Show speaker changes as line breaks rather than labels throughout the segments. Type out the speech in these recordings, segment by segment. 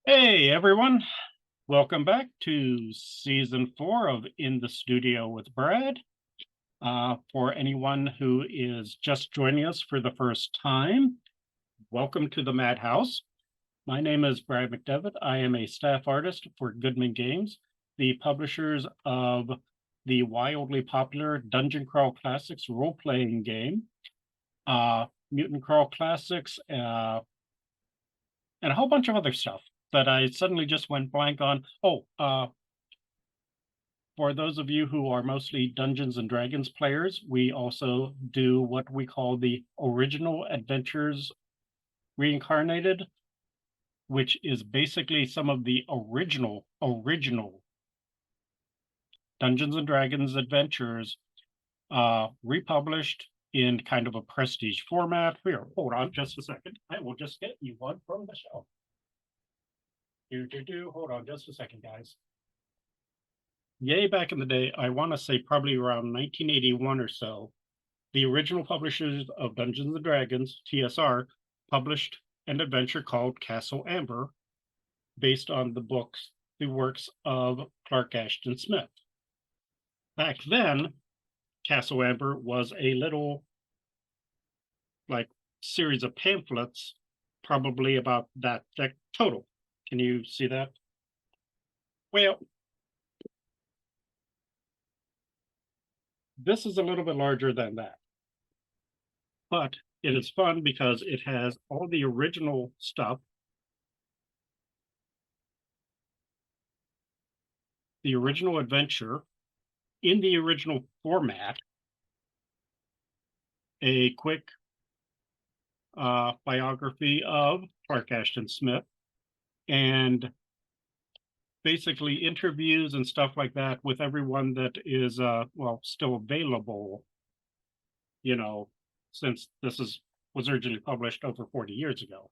Hey everyone, welcome back to season 4 of In the Studio with Brad. For anyone who is just joining us for the first time, welcome to the Madhouse. My name is Brad McDevitt. I am a staff artist for Goodman Games, the publishers of the wildly popular Dungeon Crawl Classics role-playing game, Mutant Crawl Classics, and a whole bunch of other stuff that I suddenly just went blank on. For those of you who are mostly Dungeons and Dragons players, we also do what we call the original adventures reincarnated, which is basically some of the original Dungeons and Dragons adventures republished in kind of a prestige format. Here, hold on just a second. I will just get you one from the shelf. Hold on just a second, guys. Yay, back in the day, I want to say probably around 1981 or so, the original publishers of Dungeons and Dragons, TSR, published an adventure called Castle Amber, based on the works of Clark Ashton Smith. Back then, Castle Amber was a little, like, series of pamphlets, probably about that thick total. Can you see that? Well, this is a little bit larger than that, but it is fun because it has all the original stuff, the original adventure in the original format, a quick biography of Clark Ashton Smith, and basically interviews and stuff like that with everyone that is, still available, you know, since was originally published over 40 years ago.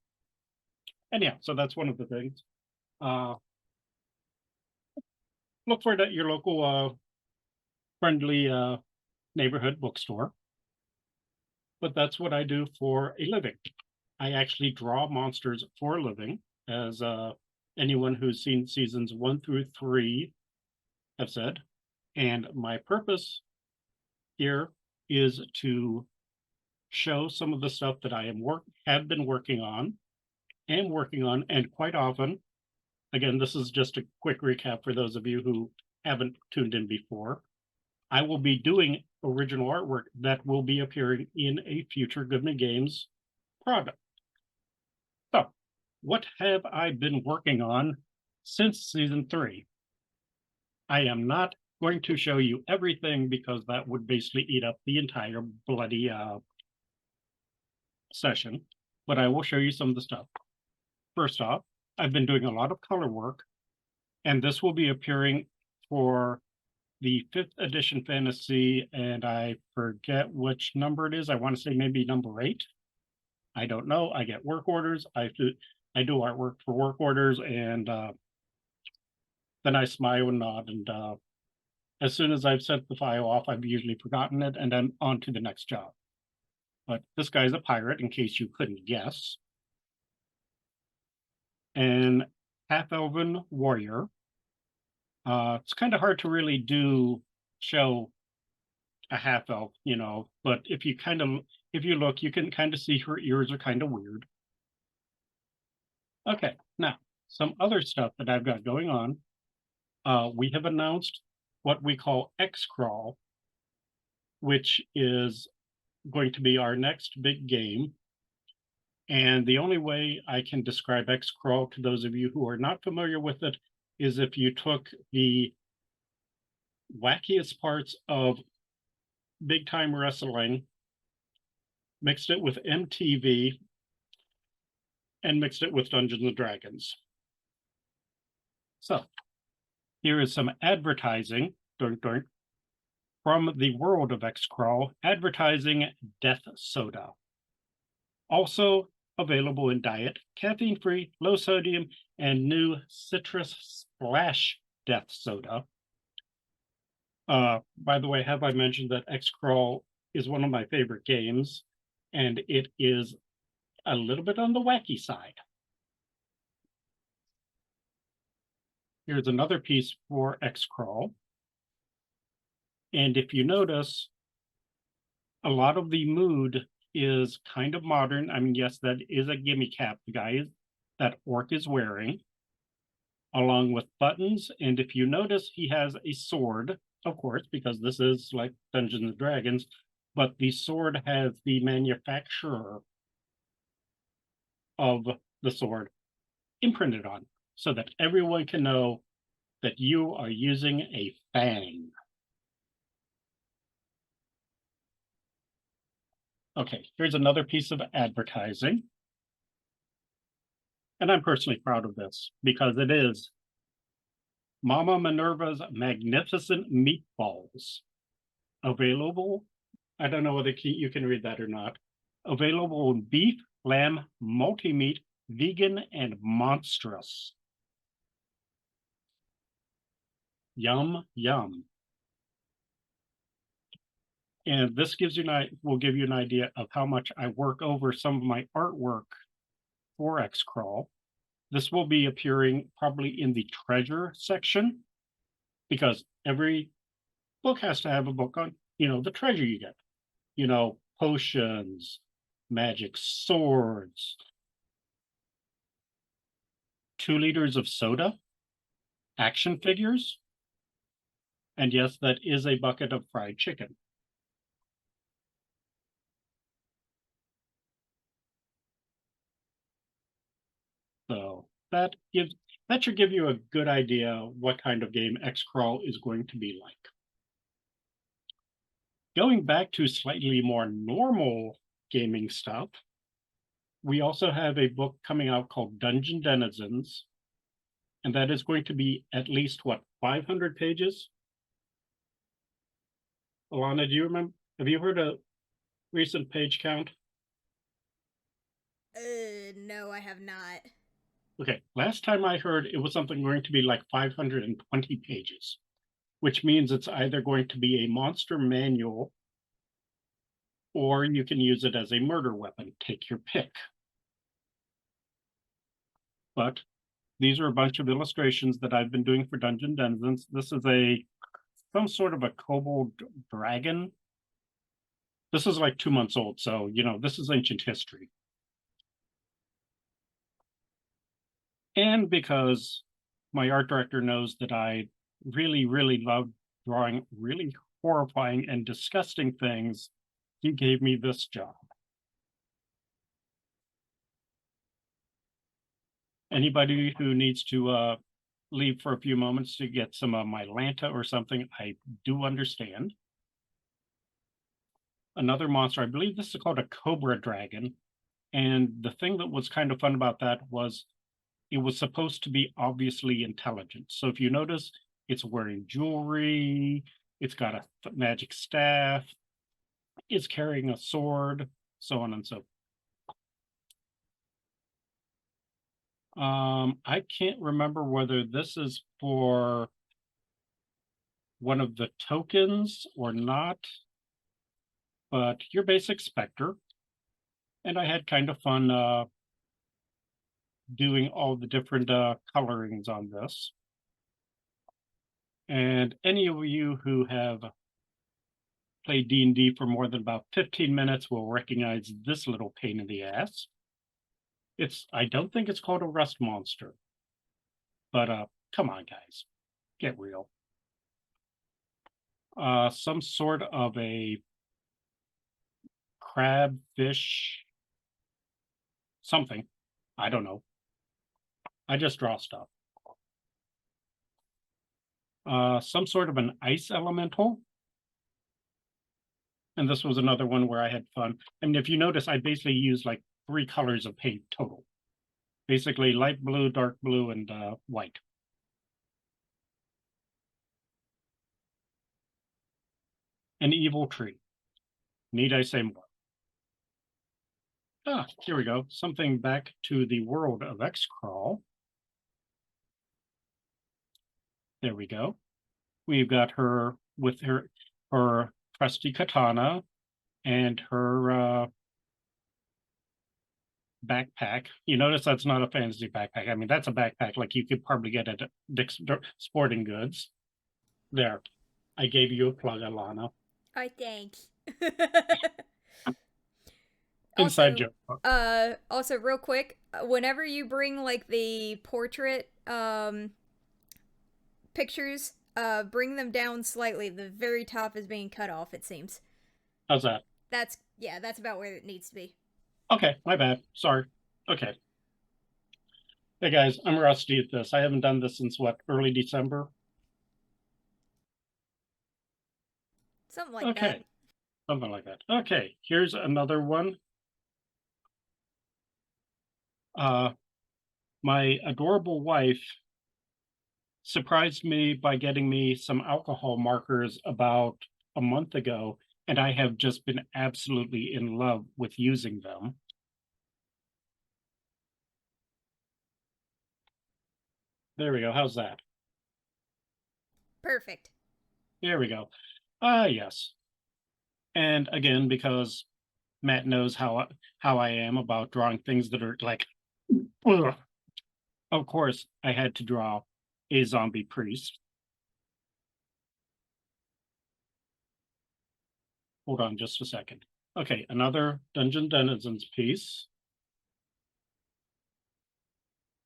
And yeah, so that's one of the things. Look for it at your local friendly neighborhood bookstore. But that's what I do for a living. I actually draw monsters for a living, as anyone who's seen seasons 1 through 3 have said. And my purpose here is to show some of the stuff that I have been working on, and quite often, again, this is just a quick recap for those of you who haven't tuned in before. I will be doing original artwork that will be appearing in a future Goodman Games product. So, what have I been working on since season 3? I am not going to show you everything because that would basically eat up the entire bloody session, but I will show you some of the stuff. First off, I've been doing a lot of color work, and this will be appearing for the 5th edition fantasy, and I forget which number it is. I want to say maybe number 8. I don't know. I get work orders. I do artwork for work orders, and then I smile and nod. And as soon as I've sent the file off, I've usually forgotten it, and I'm on to the next job. But this guy's a pirate, in case you couldn't guess. An half-elven warrior. It's kind of hard to really show a half elf, but if you look, you can kind of see her ears are kind of weird. Okay, now some other stuff that I've got going on. We have announced what we call X-Crawl, which is going to be our next big game. And the only way I can describe X-Crawl to those of you who are not familiar with it is if you took the wackiest parts of big time wrestling, mixed it with MTV, and mixed it with Dungeons and Dragons. So here is some advertising from the world of X-Crawl, advertising Death Soda. Also available in diet, caffeine-free, low sodium, and new citrus splash Death Soda. By the way, have I mentioned that X-Crawl is one of my favorite games, and it is a little bit on the wacky side. Here's another piece for X-Crawl. And if you notice, a lot of the mood is kind of modern. I mean, yes, that is a gimme cap the guy that orc is wearing, along with buttons. And if you notice, he has a sword, of course, because this is like Dungeons and Dragons, but the sword has the manufacturer of the sword imprinted on, so that everyone can know that you are using a fang. Okay, here's another piece of advertising. And I'm personally proud of this because it is Mama Minerva's Magnificent Meatballs. Available, I don't know whether you can read that or not. Available in beef, lamb, multi-meat, vegan, and monstrous. Yum, yum. And this will give you an idea of how much I work over some of my artwork for X-Crawl. This will be appearing probably in the treasure section, because every book has to have a book on, the treasure you get. Potions, magic swords, 2 liters of soda, action figures, and yes, that is a bucket of fried chicken. So that should give you a good idea what kind of game X-Crawl is going to be like. Going back to slightly more normal gaming stuff, we also have a book coming out called Dungeon Denizens, and that is going to be at least, 500 pages? Alana, do you remember? Have you heard a recent page count?
No, I have not.
Okay, last time I heard it was something going to be like 520 pages, which means it's either going to be a monster manual or you can use it as a murder weapon. Take your pick. But these are a bunch of illustrations that I've been doing for Dungeon Denizens. This is some sort of a kobold dragon. This is like 2 months old, so this is ancient history. And because my art director knows that I really, really love drawing really horrifying and disgusting things, he gave me this job. Anybody who needs to leave for a few moments to get some of my Lanta or something, I do understand. Another monster, I believe this is called a Cobra Dragon. And the thing that was kind of fun about that was it was supposed to be obviously intelligent. So if you notice, it's wearing jewelry, it's got a magic staff, it's carrying a sword, so on and so forth. I can't remember whether this is for one of the tokens or not, but your basic Spectre. And I had kind of fun doing all the different colorings on this. And any of you who have played D&D for more than about 15 minutes will recognize this little pain in the ass. I don't think it's called a rust monster, but come on, guys, get real. Some sort of a crab, fish, something. I don't know. I just draw stuff. Some sort of an ice elemental. And this was another one where I had fun. I mean, if you notice, I basically used like 3 colors of paint total. Basically light blue, dark blue, and white. An evil tree. Need I say more? Here we go. Something back to the world of X-Crawl. There we go. We've got her with her trusty katana and her backpack. You notice that's not a fantasy backpack. I mean, that's a backpack like you could probably get at Dick's Sporting Goods. There, I gave you a plug, Alana.
I thanks.
Inside
Also,
joke.
also real quick, whenever you bring like the portrait pictures, bring them down slightly. The very top is being cut off, it seems.
How's that?
That's yeah, that's about where it needs to be.
Okay, my bad. Sorry. Okay. Hey guys, I'm rusty at this. I haven't done this since what, early December?
Something like that.
Okay, something like that. Okay, here's another one. Uh, my adorable wife surprised me by getting me some alcohol markers about a month ago, and I have just been absolutely in love with using them. There we go. How's that?
Perfect.
There we go. Ah, yes. And again, because Matt knows how I am about drawing things that are like, ugh. Of course, I had to draw a zombie priest. Hold on just a second. Okay, another Dungeon Denizens piece.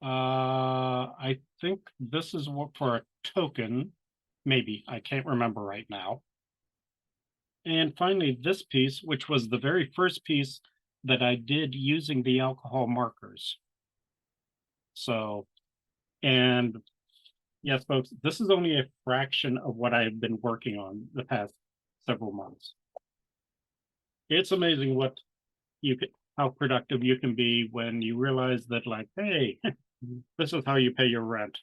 I think this is what for a token. Maybe, I can't remember right now. And finally, this piece, which was the very first piece that I did using the alcohol markers. So, and yes, folks, this is only a fraction of what I've been working on the past several months. It's amazing what you can, how productive you can be when you realize that, like, hey, this is how you pay your rent.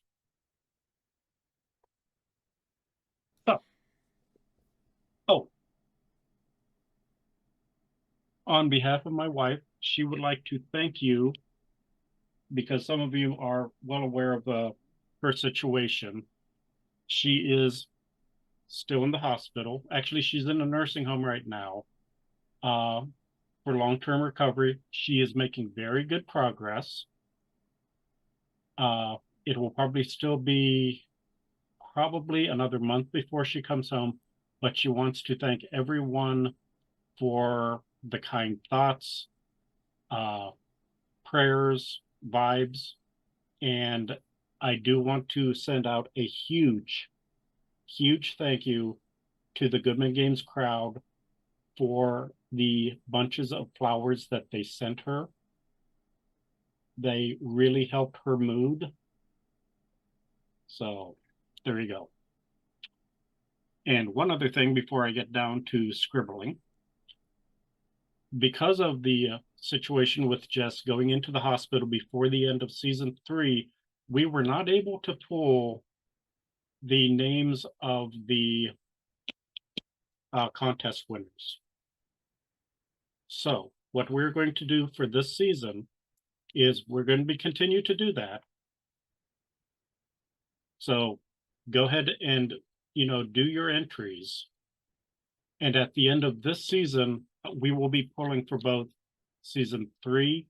So, oh, on behalf of my wife, she would like to thank you because some of you are well aware of her situation. She is still in the hospital. Actually, she's in a nursing home right now uh, for long-term recovery. She is making very good progress. Uh, it will probably still be probably another month before she comes home, but she wants to thank everyone for the kind thoughts, uh, prayers, vibes, and I do want to send out a huge, huge thank you to the Goodman Games crowd for the bunches of flowers that they sent her. They really helped her mood. So there you go. And one other thing before I get down to scribbling, because of the situation with Jess going into the hospital before the end of season 3, we were not able to pull the names of the contest winners. So what we're going to do for this season is we're going to be continue to do that. So go ahead and, do your entries. And at the end of this season, we will be pulling for both season 3.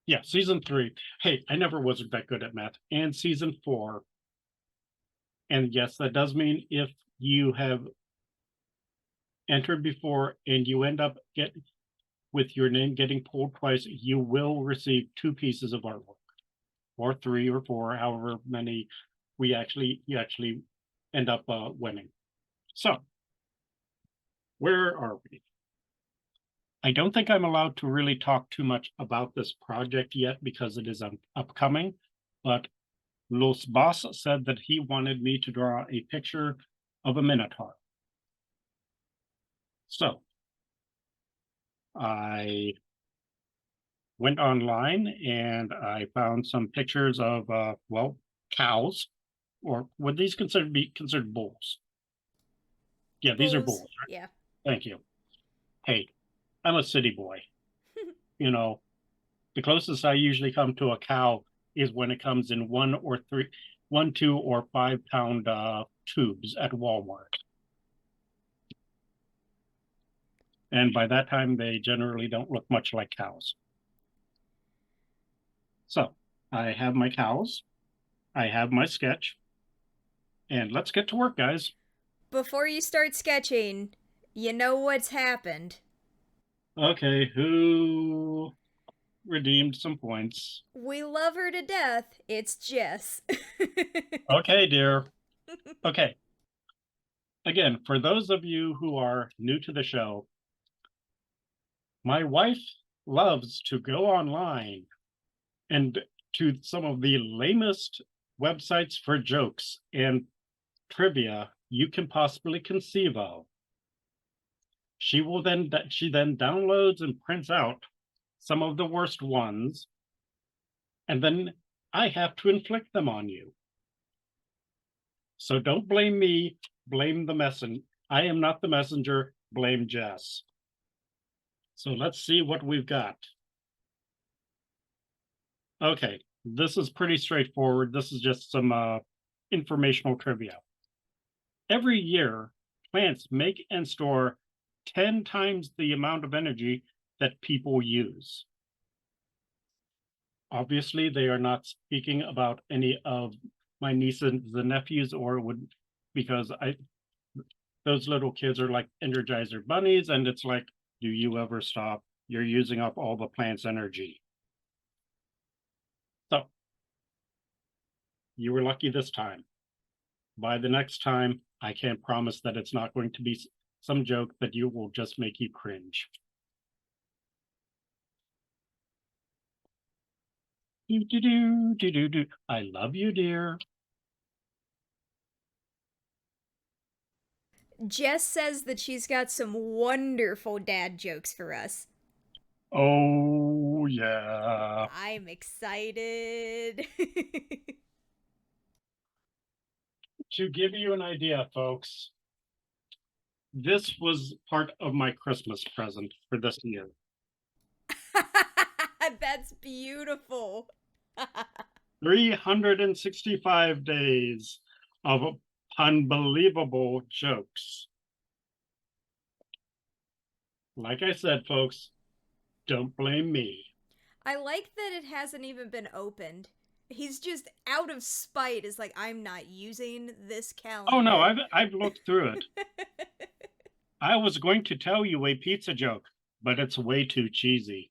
Yeah, season 3. Hey, I never was that good at math. And season 4. And yes, that does mean if you have entered before and you end up with your name getting pulled twice, you will receive 2 pieces of artwork, or 3 or 4, however many you actually end up winning. So, where are we? I don't think I'm allowed to really talk too much about this project yet because it is upcoming, but Los Boss said that he wanted me to draw a picture of a Minotaur. So I went online and I found some pictures of, cows, or would these be considered bulls? Yeah, these are
Bulls.
bulls, right?
Yeah.
Thank you. Hey, I'm a city boy. You know, the closest I usually come to a cow is when it comes in 1, 2, or 5 pound tubes at Walmart. And by that time, they generally don't look much like cows. So I have my cows, I have my sketch, and let's get to work, guys.
Before you start sketching, you know what's happened.
Okay, who redeemed some points?
We love her to death. It's Jess.
Okay, dear. Okay, again, for those of you who are new to the show, my wife loves to go online and to some of the lamest websites for jokes and trivia you can possibly conceive of. She then downloads and prints out some of the worst ones, and then I have to inflict them on you. So don't blame me, blame the messenger. I am not the messenger, blame Jess. So let's see what we've got. Okay, this is pretty straightforward. This is just some informational trivia. Every year, plants make and store 10 times the amount of energy that people use. Obviously, they are not speaking about any of my nieces and nephews, or would, because those little kids are like Energizer bunnies, and it's like, do you ever stop? You're using up all the plant's energy. So you were lucky this time. By the next time, I can't promise that it's not going to be some joke that you will just make you cringe. Do, do, do, do, do, do. I love you, dear.
Jess says that she's got some wonderful dad jokes for us.
Oh, yeah.
I'm excited.
To give you an idea, folks, this was part of my Christmas present for this year.
That's beautiful.
365 days of unbelievable jokes. Like I said, folks, don't blame me.
I like that it hasn't even been opened. He's just out of spite is like, I'm not using this
Oh no,
calendar.
I've looked through it. I was going to tell you a pizza joke, but it's way too cheesy.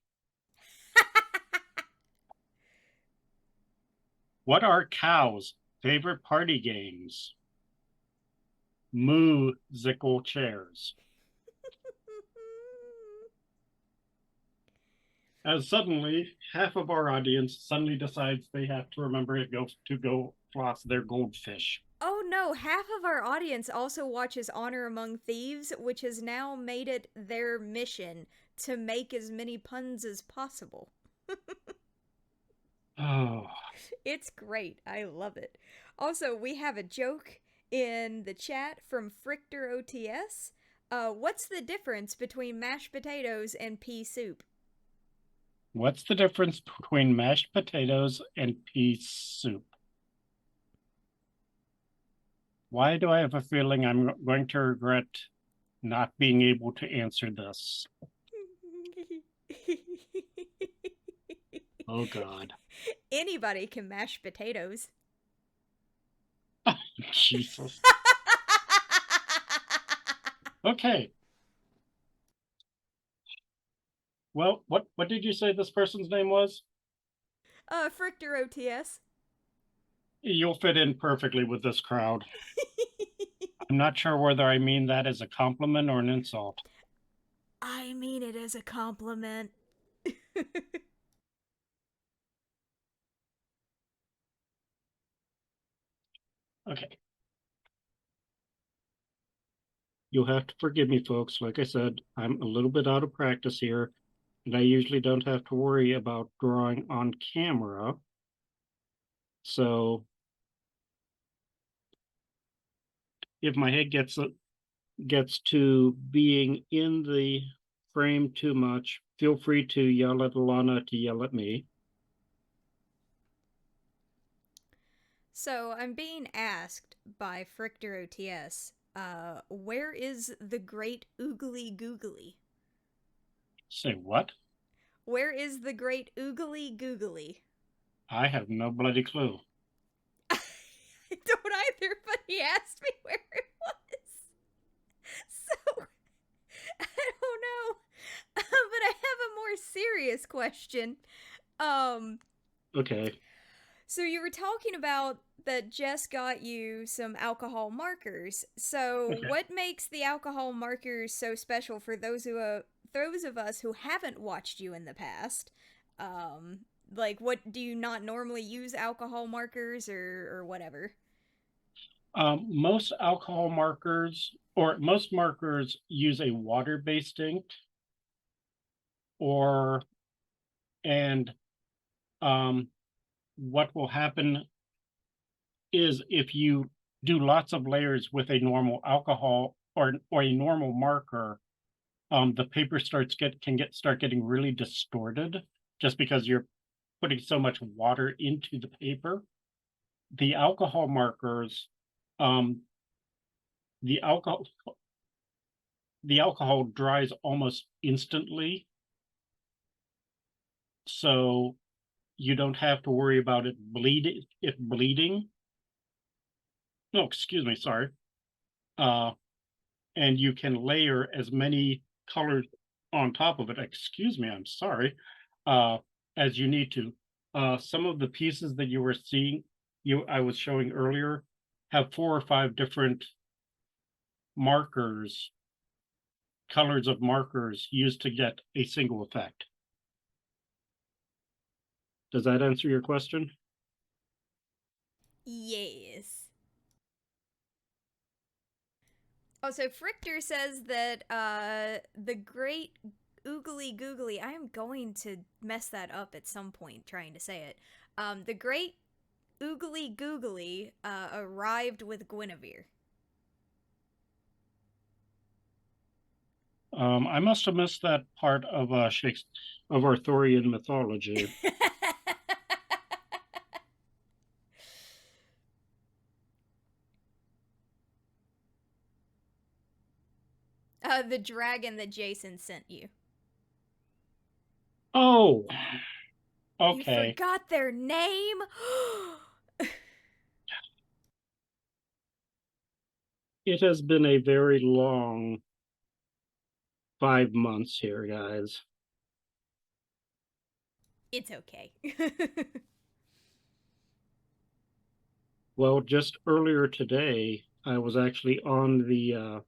What are cows' favorite party games? Musical chairs. As suddenly half of our audience suddenly decides they have to remember to go floss their goldfish.
Oh no, half of our audience also watches Honor Among Thieves, which has now made it their mission to make as many puns as possible.
Oh,
It's great. I love it. Also, we have a joke in the chat from Frichter OTS. What's the difference between mashed potatoes and pea soup?
what's the difference between mashed potatoes and pea soup? Why do I have a feeling I'm going to regret not being able to answer this? Oh, God.
Anybody can mash potatoes.
Jesus. Okay. Well, what did you say this person's name was?
Frichter OTS.
You'll fit in perfectly with this crowd. I'm not sure whether I mean that as a compliment or an insult.
I mean it as a compliment.
Okay. You'll have to forgive me, folks. Like I said, I'm a little bit out of practice here, and I usually don't have to worry about drawing on camera. So if my head gets to being in the frame too much, feel free to yell at Alana to yell at me.
So I'm being asked by Frichter OTS, where is the great oogly googly?
Say what?
Where is the great oogly googly?
I have no bloody clue.
I don't either, but he asked me where it was. So, I don't know. But I have a more serious question. Um,
Okay.
so you were talking about that Jess got you some alcohol markers. So
Okay.
what makes the alcohol markers so special for those of us who haven't watched you in the past? Um, like, what do you not normally use alcohol markers or whatever?
Most alcohol markers or most markers use a water-based ink or and um, what will happen is if you do lots of layers with a normal alcohol or a normal marker, the paper start getting really distorted just because you're putting so much water into the paper. The alcohol markers, um, the alcohol the alcohol dries almost instantly, so you don't have to worry about it bleeding. No, excuse me, sorry. Uh, and you can layer as many colors on top of it. Excuse me, I'm sorry. Uh, as you need to. Some of the pieces that you were seeing, I was showing earlier, have 4 or 5 different markers, colors of markers used to get a single effect. Does that answer your question?
Yes. Oh, so Frichter says that the great oogly googly. I am going to mess that up at some point trying to say it. The great oogly googly arrived with Guinevere.
I must have missed that part of Shakespeare of Arthurian mythology.
The dragon that Jason sent you.
Oh,
You
okay.
forgot their name?
It has been a very long 5 months here, guys.
It's okay.
Well, just earlier today, I was actually on the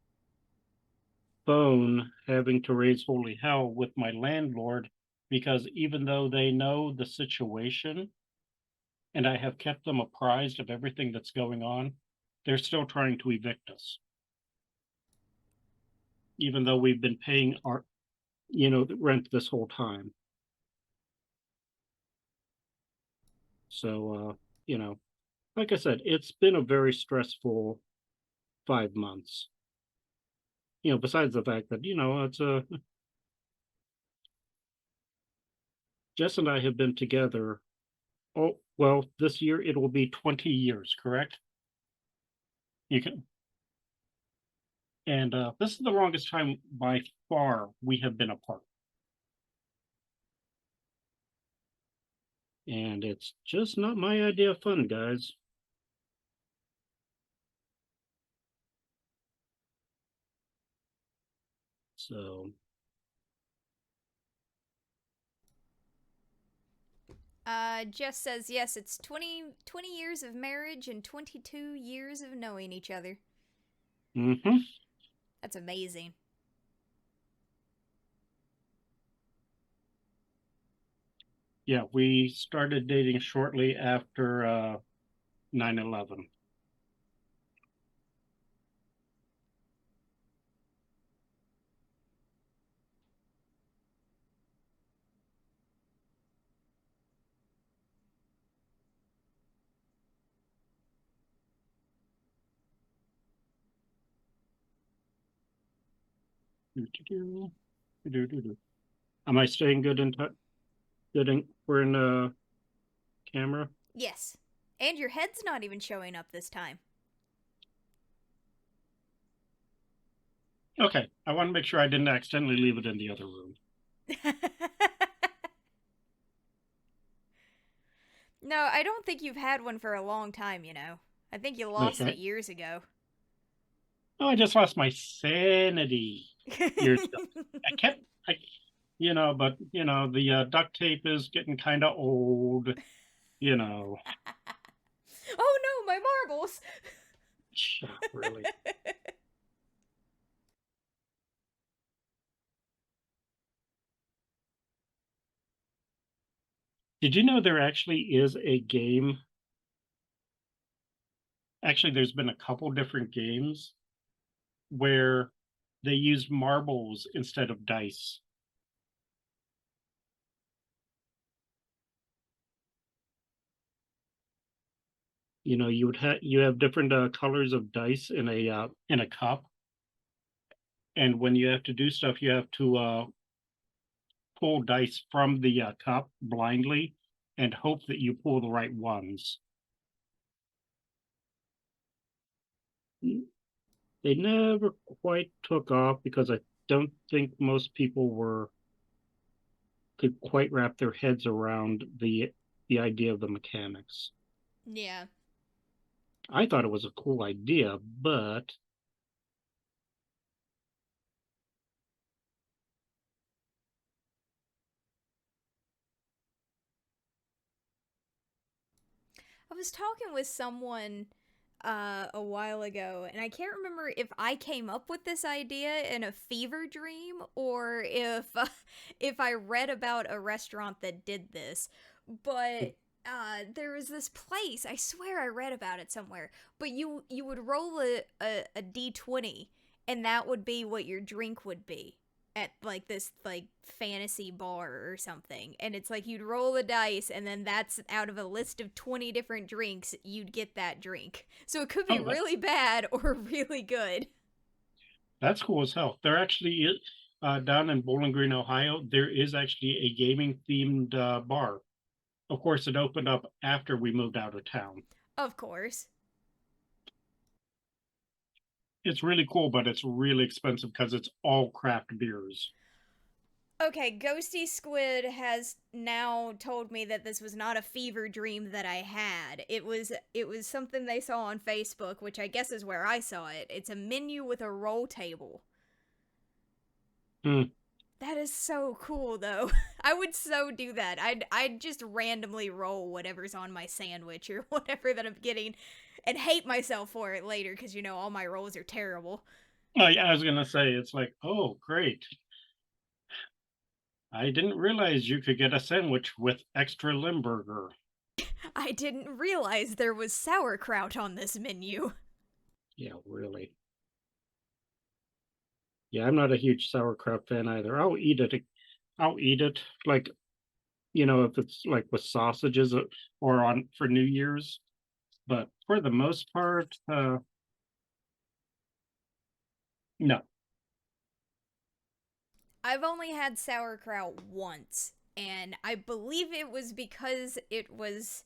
phone having to raise holy hell with my landlord because even though they know the situation and I have kept them apprised of everything that's going on, they're still trying to evict us, even though we've been paying our, the rent this whole time. So, like I said, it's been a very stressful 5 months. Besides the fact that, it's a Jess and I have been together. Oh, well, this year it will be 20 years, correct? You can, and this is the longest time by far we have been apart. And it's just not my idea of fun, guys. So,
Jess says yes, it's 20 years of marriage and 22 years of knowing each other.
mm-hmm.
That's amazing.
Yeah, we started dating shortly after 9/11. Am I staying good in touch? We're in camera.
Yes. And your head's not even showing up this time.
Okay, I want to make sure I didn't accidentally leave it in the other room.
No, I don't think you've had one for a long time, you know. I think you lost it
Okay.
years ago.
Oh, I just lost my sanity years ago. I kept, I, but the duct tape is getting kind of old. You know,
Oh no, my marbles!
really. Did you know there actually is a game? Actually, there's been a couple different games where they used marbles instead of dice. You have different colors of dice in a cup, and when you have to do stuff, you have to pull dice from the cup blindly and hope that you pull the right ones. They never quite took off because I don't think most people were could quite wrap their heads around the idea of the mechanics.
Yeah.
I thought it was a cool idea, but
I was talking with someone a while ago, and I can't remember if I came up with this idea in a fever dream or if if I read about a restaurant that did this. But there was this place. I swear I read about it somewhere. But you would roll a d20, and that would be what your drink would be at like this like fantasy bar or something, and it's like you'd roll the dice and then that's out of a list of 20 different drinks you'd get that drink, so it could be
oh,
really bad or really good.
that's cool as hell. There actually is down in Bowling Green, Ohio. There is actually a gaming themed bar. Of course, it opened up after we moved out of town.
Of course.
It's really cool, but it's really expensive because it's all craft beers.
Okay, Ghosty Squid has now told me that this was not a fever dream that I had. It was something they saw on Facebook, which I guess is where I saw it. It's a menu with a roll table.
Hmm.
That is so cool, though. I would so do that. I'd just randomly roll whatever's on my sandwich or whatever that I'm getting, and hate myself for it later because all my rolls are terrible.
Yeah, I was gonna say it's like, oh, great! I didn't realize you could get a sandwich with extra Limburger.
I didn't realize there was sauerkraut on this menu.
Yeah, really. Yeah, I'm not a huge sauerkraut fan either. I'll eat it. I'll eat it like if it's like with sausages or on for New Year's. But for the most part, no.
I've only had sauerkraut once, and I believe it was because it was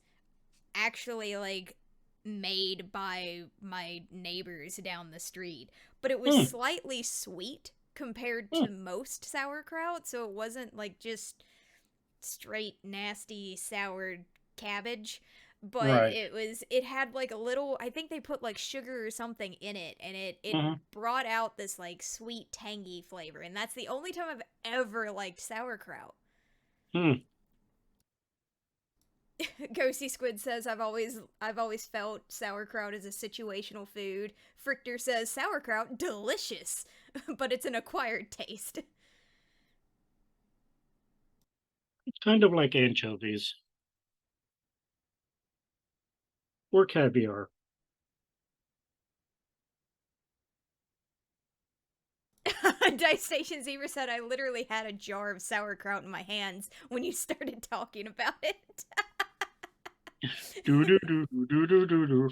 actually like made by my neighbors down the street, but it was
Mm,
slightly sweet compared
mm,
to most sauerkraut, so it wasn't like just straight nasty soured cabbage, but
right.
it had like a little, I think they put like sugar or something in it, and it
Hmm.
brought out this like sweet tangy flavor, and that's the only time I've ever liked sauerkraut.
Hmm.
Ghosty Squid says I've always felt sauerkraut as a situational food. Frichter says sauerkraut delicious, but it's an acquired taste.
Kind of like anchovies or caviar.
Dice Station Zebra said I literally had a jar of sauerkraut in my hands when you started talking about it.
Do do do do do do do.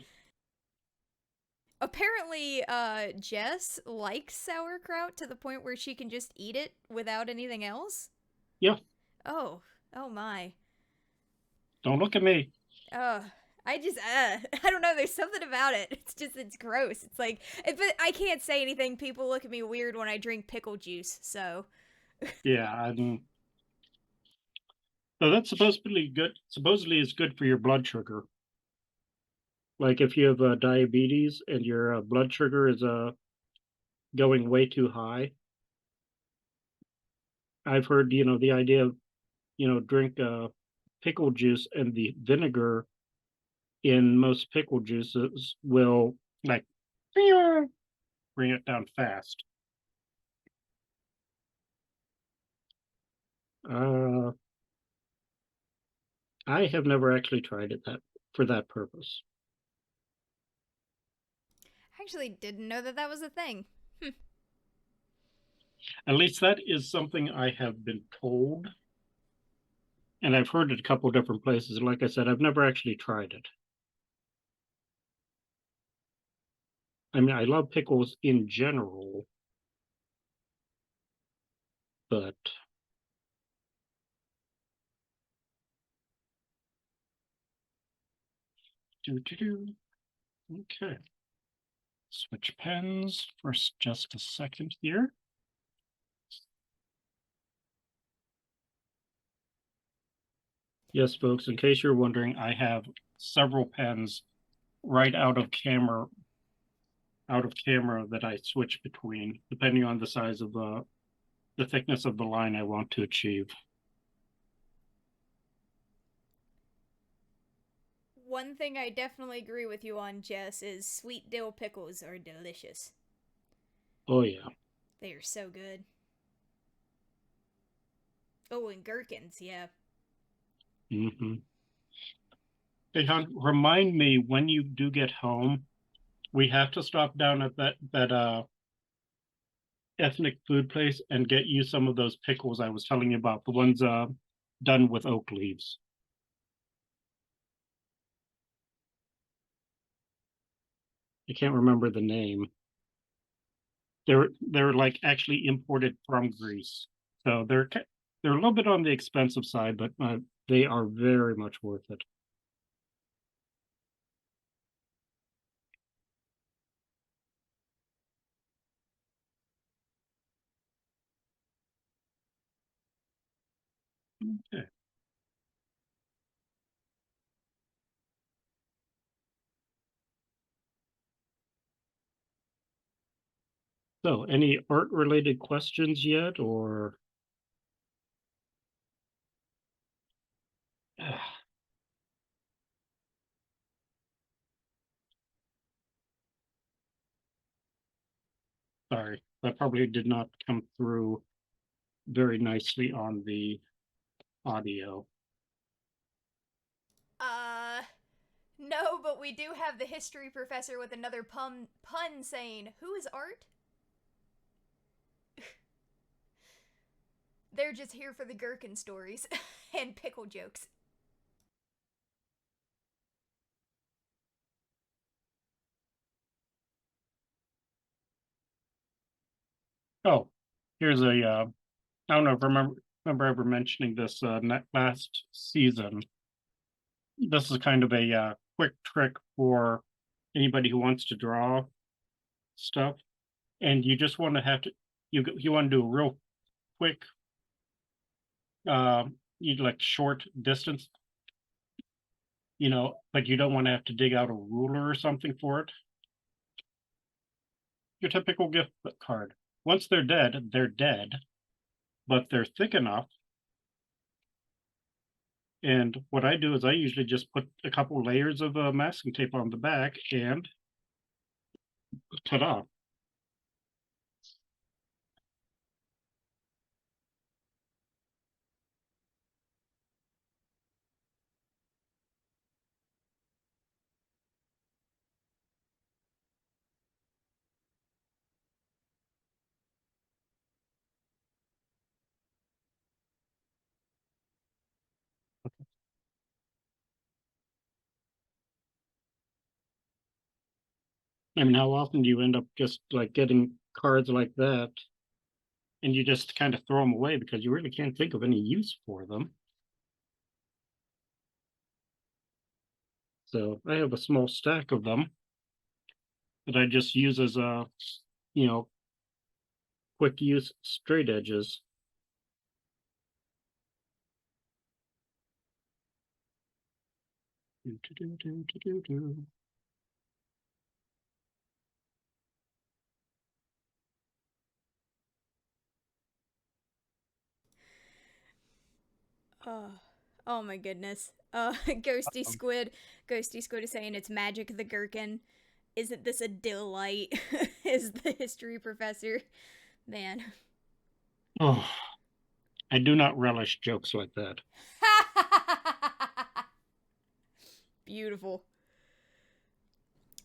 Apparently, Jess likes sauerkraut to the point where she can just eat it without anything else.
Yeah.
Oh, oh my.
Don't look at me.
Uh, I don't know. There's something about it. It's gross. It's like, but I can't say anything. People look at me weird when I drink pickle juice. So,
Yeah. So that's supposedly good. Supposedly, it's good for your blood sugar. Like if you have diabetes and your blood sugar is going way too high. I've heard, the idea of, drink pickle juice, and the vinegar in most pickle juices will like bring it down fast. Uh, I have never actually tried it that for that purpose.
I actually didn't know that that was a thing.
At least that is something I have been told, and I've heard it a couple different places. Like I said, I've never actually tried it. I mean, I love pickles in general, but okay. Switch pens for just a second here. Yes, folks, in case you're wondering, I have several pens right out of camera that I switch between, depending on the size of the thickness of the line I want to achieve.
One thing I definitely agree with you on, Jess, is sweet dill pickles are delicious.
Oh yeah.
They are so good. Oh, and gherkins, yeah.
Mm-hmm. Hey, hon, remind me when you do get home, we have to stop down at that ethnic food place and get you some of those pickles I was telling you about, the ones done with oak leaves. I can't remember the name. They're like actually imported from Greece, so they're a little bit on the expensive side, but they are very much worth it. Okay. So, any art related questions yet, or sorry, that probably did not come through very nicely on the audio.
Uh, no, but we do have the history professor with another pun saying, "Who is Art?" They're just here for the gherkin stories and pickle jokes.
Oh, here's a I don't know if I remember ever mentioning this last season. This is kind of a quick trick for anybody who wants to draw stuff, and you just want to have to you want to do a real quick, uh, you like short distance, but you don't want to have to dig out a ruler or something for it. Your typical gift card. Once they're dead, but they're thick enough. And what I do is I usually just put a couple layers of masking tape on the back and ta-da. I mean, how often do you end up just like getting cards like that and you just kind of throw them away because you really can't think of any use for them? So I have a small stack of them that I just use as you know, quick use straight edges. Do, do, do, do, do, do.
Oh, oh my goodness. Ghosty
Um,
Squid. Ghosty Squid is saying it's Magic the Gherkin. Isn't this a delight? Is the history professor. Man.
Oh, I do not relish jokes like that.
Beautiful.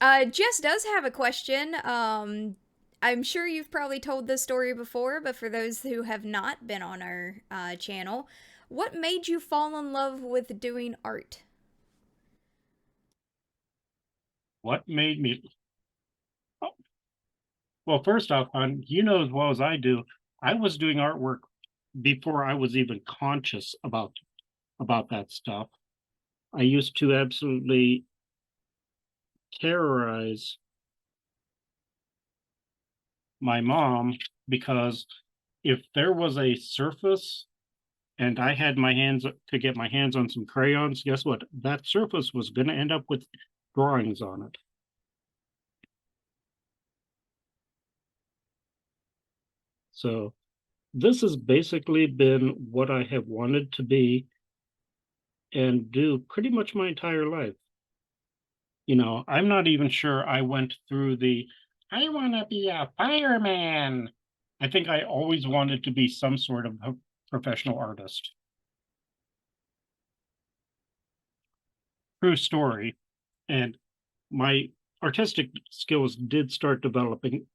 Jess does have a question. I'm sure you've probably told this story before, but for those who have not been on our channel, what made you fall in love with doing art?
What made me? Oh, well, first off, hon, you know as well as I do, I was doing artwork before I was even conscious about that stuff. I used to absolutely terrorize my mom because if there was a surface and I had my hands to get my hands on some crayons, guess what? That surface was going to end up with drawings on it. So this has basically been what I have wanted to be and do pretty much my entire life. I'm not even sure I went through I want to be a fireman. I think I always wanted to be some sort of a professional artist. True story. And my artistic skills did start developing,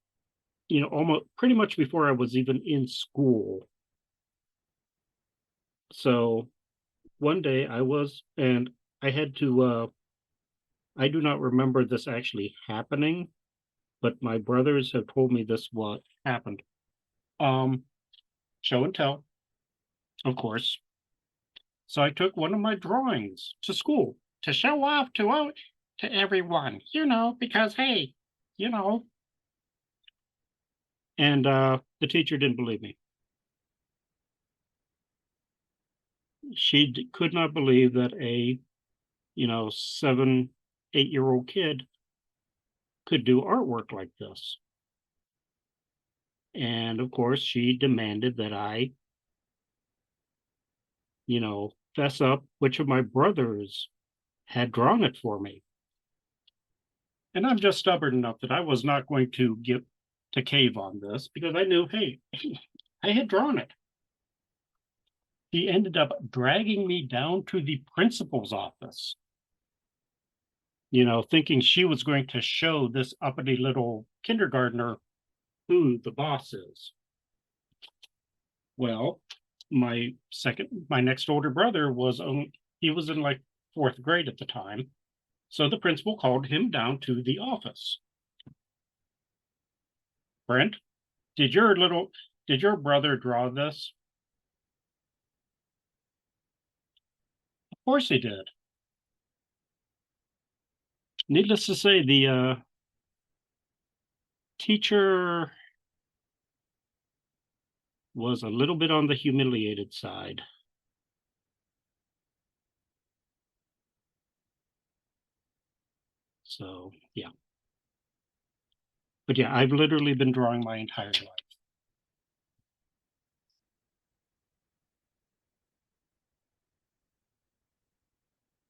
almost pretty much before I was even in school. So one day and I had to, I do not remember this actually happening, but my brothers have told me this what happened. Um, Show and tell, of course. So I took one of my drawings to school to show off to everyone, because hey, you know, and the teacher didn't believe me. She could not believe that a 7, 8-year-old kid could do artwork like this. And of course, she demanded that I, fess up which of my brothers had drawn it for me. And I'm just stubborn enough that I was not going to cave on this because I knew, hey, I had drawn it. He ended up dragging me down to the principal's office, thinking she was going to show this uppity little kindergartner who the boss is. Well, my next older brother he was in like fourth grade at the time. So the principal called him down to the office. Brent, did your brother draw this? Of course he did. Needless to say, the teacher was a little bit on the humiliated side. So, yeah. But yeah, I've literally been drawing my entire life.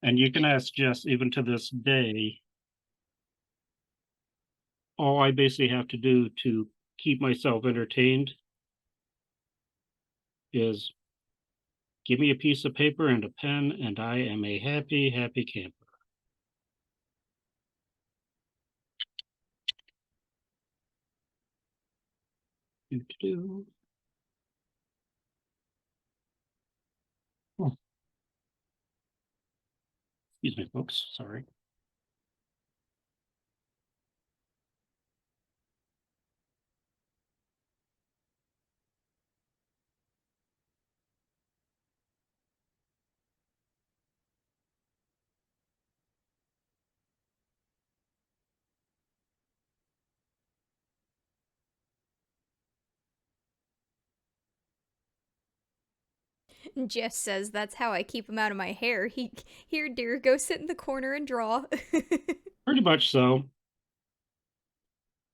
And you can ask Jess, even to this day, all I basically have to do to keep myself entertained is give me a piece of paper and a pen, and I am a happy, happy camper. Doo-doo-doo. Oh, excuse me, folks. Sorry.
Jeff says that's how I keep him out of my hair. Here, dear, go sit in the corner and draw.
Pretty much so.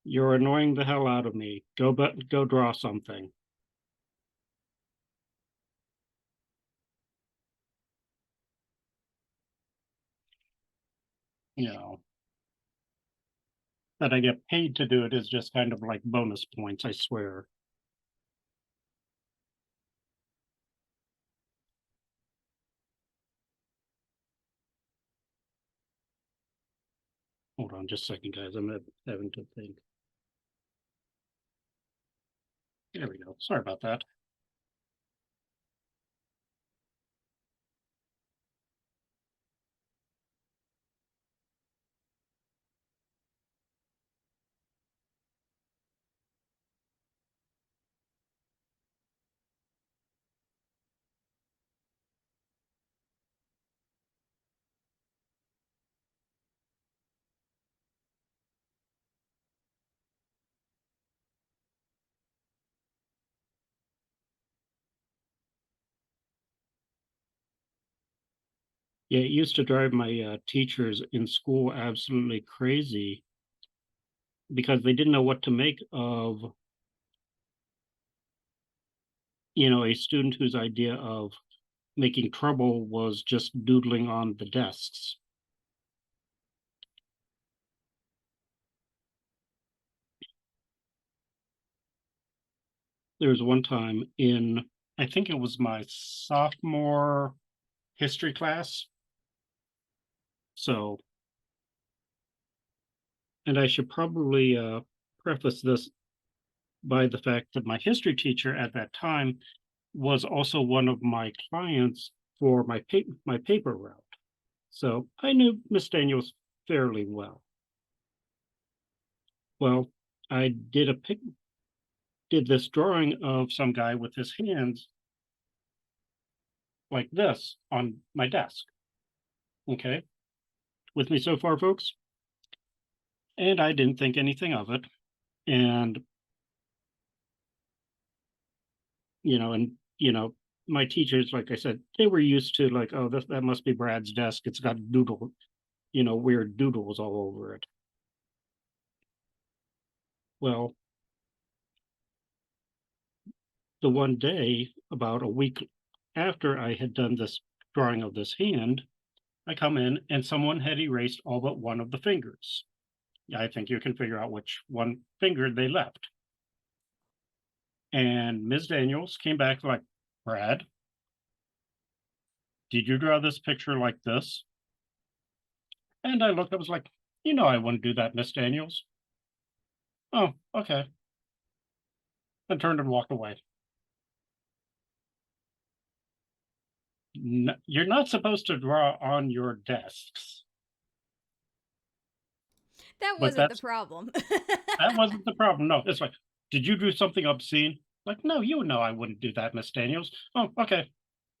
You're annoying the hell out of me. Go draw something. You know, that I get paid to do it is just kind of like bonus points, I swear. Hold on just a second, guys. I'm having to think. There we go. Sorry about that. Yeah, it used to drive my teachers in school absolutely crazy because they didn't know what to make of, a student whose idea of making trouble was just doodling on the desks. There was one time I think it was my sophomore history class. So, and I should probably preface this by the fact that my history teacher at that time was also one of my clients for my paper route. So I knew Miss Daniels fairly well. Well, I did this drawing of some guy with his hands like this on my desk. Okay, with me so far, folks? And I didn't think anything of it. And and my teachers, like I said, they were used to like, oh, that must be Brad's desk. It's got weird doodles all over it. Well, the one day, about a week after I had done this drawing of this hand, I come in and someone had erased all but one of the fingers. I think you can figure out which one finger they left. And Ms. Daniels came back like, Brad, did you draw this picture like this? And I looked, I was like, I wouldn't do that, Miss Daniels. Oh, okay. And turned and walked away. You're not supposed to draw on your desks,
That
but
wasn't the problem.
that wasn't the problem. No, it's like, did you do something obscene? Like, no, you know I wouldn't do that, Miss Daniels. Oh, okay.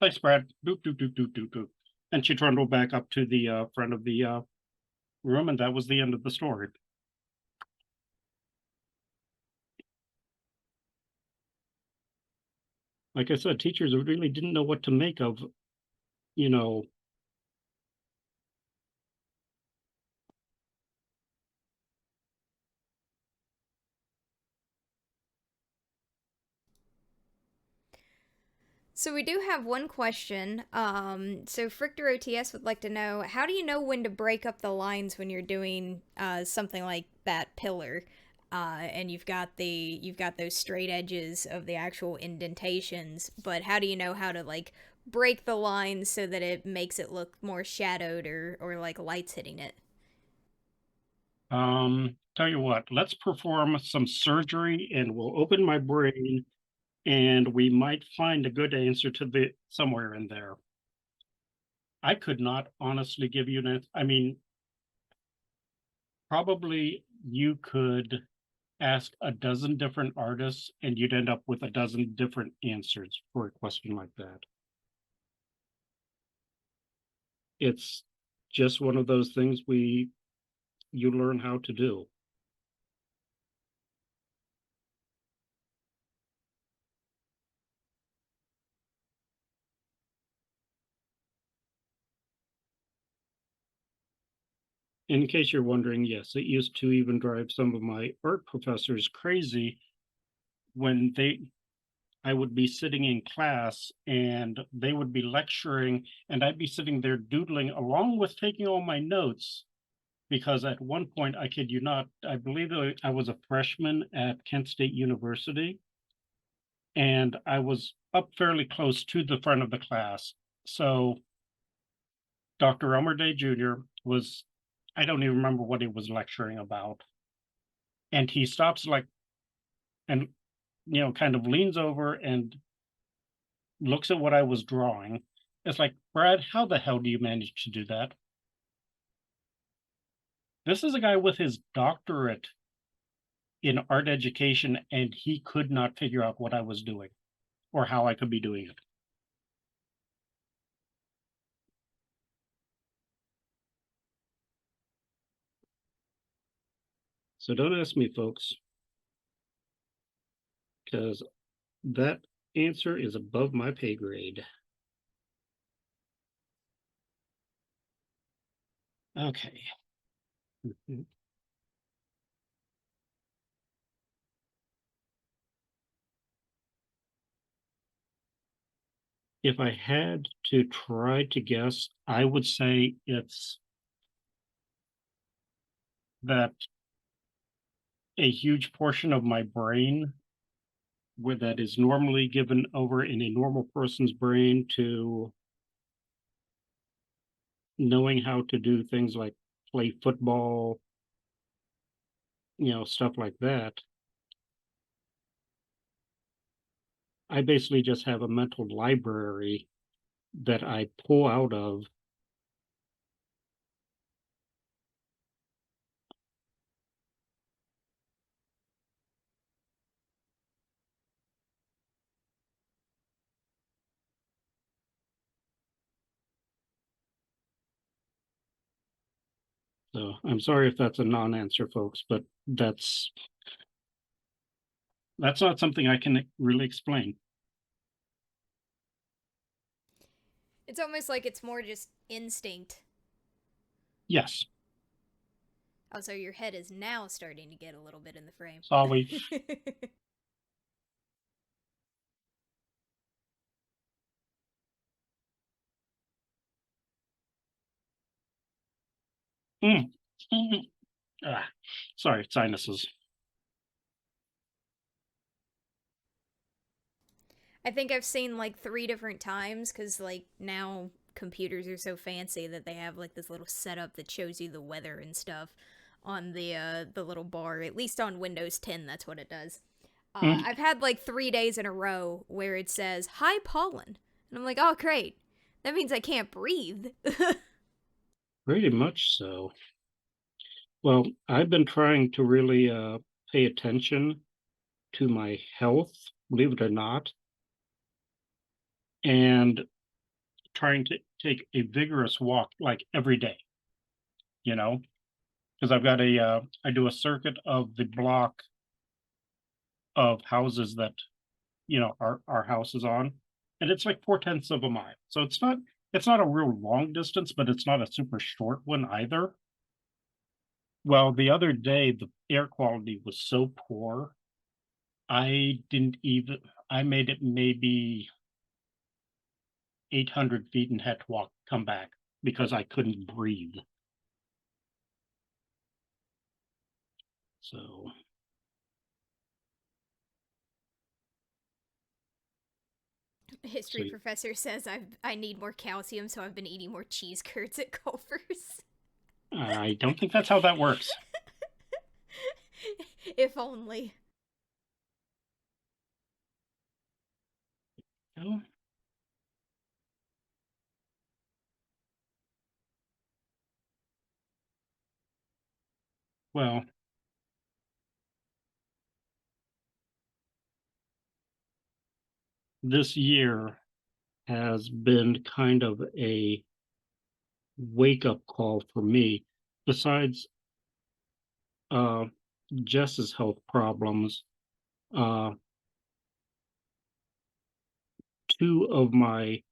Thanks, Brad. Doop, doop, doop, doop, doop, doop. And she trundled back up to the front of the room, and that was the end of the story. Like I said, teachers really didn't know what to make of, you know,
So we do have one question. So Frichter OTS would like to know, how do you know when to break up the lines when you're doing something like that pillar, and you've got those straight edges of the actual indentations, but how do you know how to like break the lines so that it makes it look more shadowed or like lights hitting it?
Tell you what, let's perform some surgery and we'll open my brain and we might find a good answer to the somewhere in there. I could not honestly give you an I mean, probably you could ask a dozen different artists and you'd end up with a dozen different answers for a question like that. It's just one of those things you learn how to do. in case you're wondering, yes, it used to even drive some of my art professors crazy when I would be sitting in class and they would be lecturing and I'd be sitting there doodling along with taking all my notes because at one point, I kid you not, I believe I was a freshman at Kent State University and I was up fairly close to the front of the class. So Dr. Elmer Day Jr. was, I don't even remember what he was lecturing about. And he stops like, and, kind of leans over and looks at what I was drawing. It's like, Brad, how the hell do you manage to do that? This is a guy with his doctorate in art education, and he could not figure out what I was doing or how I could be doing it. So don't ask me, folks, because that answer is above my pay grade. Okay. If I had to try to guess, I would say it's that a huge portion of my brain where that is normally given over in a normal person's brain to knowing how to do things like play football, stuff like that. I basically just have a mental library that I pull out of. So I'm sorry if that's a non-answer, folks, but that's not something I can really explain.
It's almost like it's more just instinct.
Yes,
Also, your head is now starting to get a little bit in the frame.
sorry. Mm. Mm. Ah, sorry, sinuses.
I think I've seen like 3 different times because like now computers are so fancy that they have like this little setup that shows you the weather and stuff on the little bar. At least on Windows 10, that's what it does.
Mm.
I've had like 3 days in a row where it says "Hi pollen," and I'm like, "Oh great, that means I can't breathe."
Pretty much so. Well, I've been trying to really pay attention to my health, believe it or not, and trying to take a vigorous walk like every day, you know, because I do a circuit of the block of houses that, our house is on, and it's like 4/10 of a mile. So it's not a real long distance, but it's not a super short one either. Well, the other day, the air quality was so poor, I didn't even, I made it maybe 800 feet and had to come back because I couldn't breathe. So, so
History professor says I need more calcium, so I've been eating more cheese curds at Culver's.
I don't think that's how that works.
If only.
Oh, well, this year has been kind of a wake up call for me. Besides uh, Jess's health problems, uh, two of my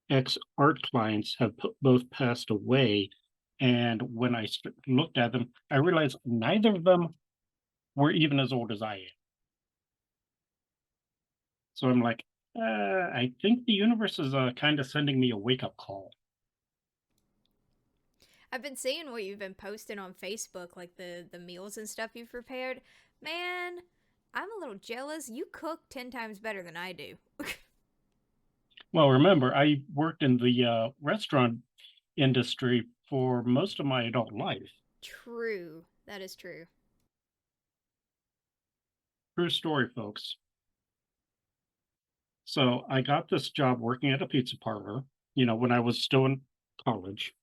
ex art clients have both passed away. And when I looked at them, I realized neither of them were even as old as I am. So I'm like, I think the universe is kind of sending me a wake up call.
I've been seeing what you've been posting on Facebook, like the meals and stuff you've prepared. Man, I'm a little jealous. You cook 10 times better than I do.
Well, remember, I worked in the restaurant industry for most of my adult life.
True. That is true.
True story, folks. So I got this job working at a pizza parlor, when I was still in college.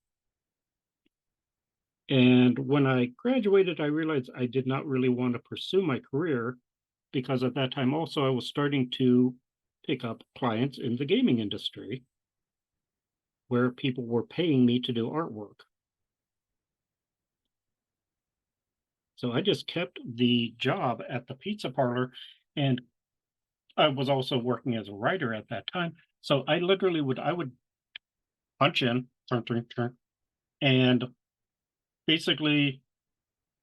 And when I graduated, I realized I did not really want to pursue my career because at that time also I was starting to pick up clients in the gaming industry where people were paying me to do artwork. So I just kept the job at the pizza parlor, and I was also working as a writer at that time. So I would punch in, turn, turn, turn, and basically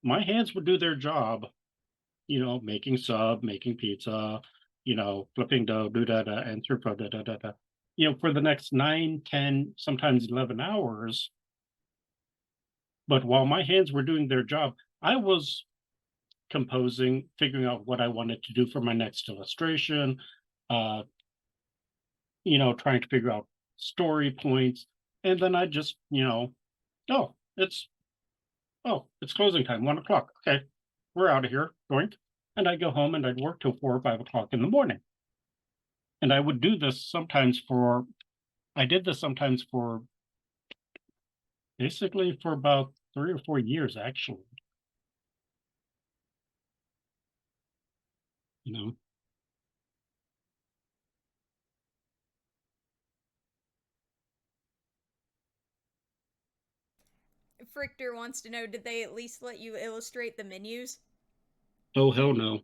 my hands would do their job, making sub, making pizza, flipping dough, do da da, and throughput, da da da da. For the next 9, 10, sometimes 11 hours. But while my hands were doing their job, I was composing, figuring out what I wanted to do for my next illustration, uh, trying to figure out story points. And then I just, oh, it's it's closing time, 1 o'clock. Okay, we're out of here. Doink. And I'd go home and I'd work till 4 or 5 o'clock in the morning. And I would do this sometimes for I did this sometimes for basically for about 3 or 4 years, actually. You know,
Frichter wants to know, did they at least let you illustrate the menus?
oh hell no.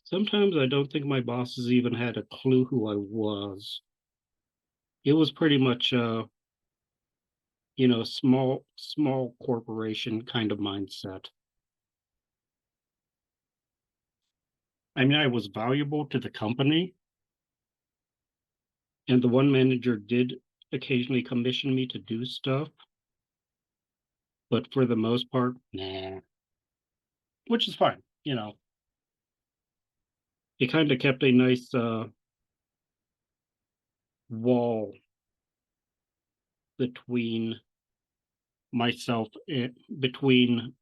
Sometimes I don't think my bosses even had a clue who I was. It was pretty much small corporation kind of mindset. I mean, I was valuable to the company, and the one manager did occasionally commission me to do stuff, but for the most part, nah, which is fine. It kind of kept a nice wall between myself and between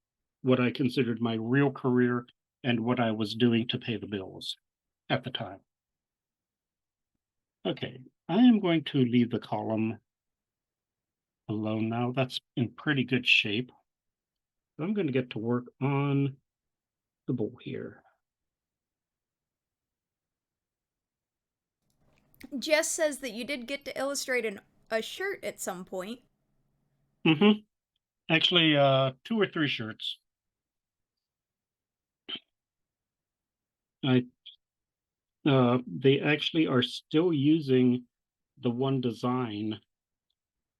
what I considered my real career and what I was doing to pay the bills at the time. Okay, I am going to leave the column alone now. That's in pretty good shape. I'm going to get to work on the bowl here.
Jess says that you did get to illustrate a shirt at some point.
Mm-hmm. Actually, 2 or 3 shirts. I they actually are still using the one design,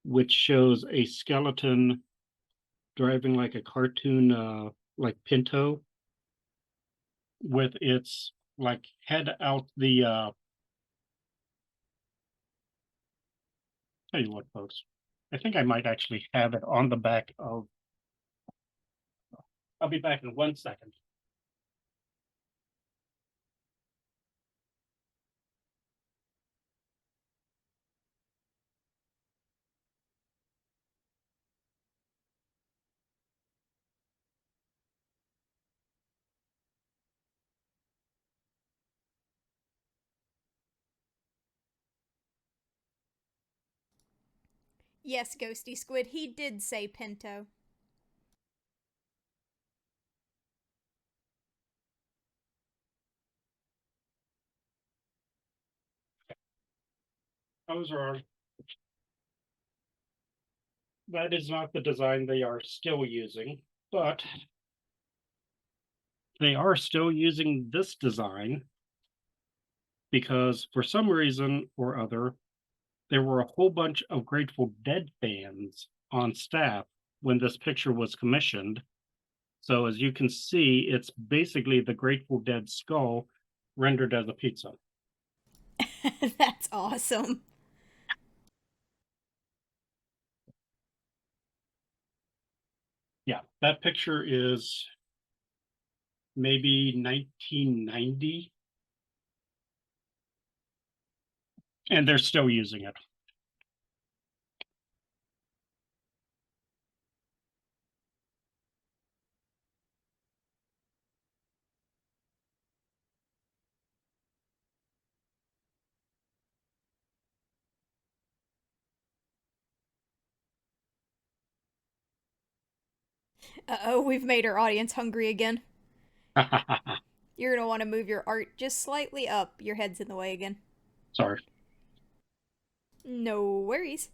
which shows a skeleton driving like a cartoon, like Pinto, with its like head out the. Tell you what, folks, I think I might actually have it on the back of. I'll be back in 1 second.
Yes, Ghosty Squid, he did say Pinto.
Those are that is not the design they are still using, but they are still using this design because for some reason or other, there were a whole bunch of Grateful Dead fans on staff when this picture was commissioned. So as you can see, it's basically the Grateful Dead skull rendered as a pizza.
That's awesome.
Yeah, that picture is maybe 1990, and they're still using it.
Uh-oh, we've made our audience hungry again. You're gonna want to move your art just slightly up. Your head's in the way again.
Sorry.
No worries.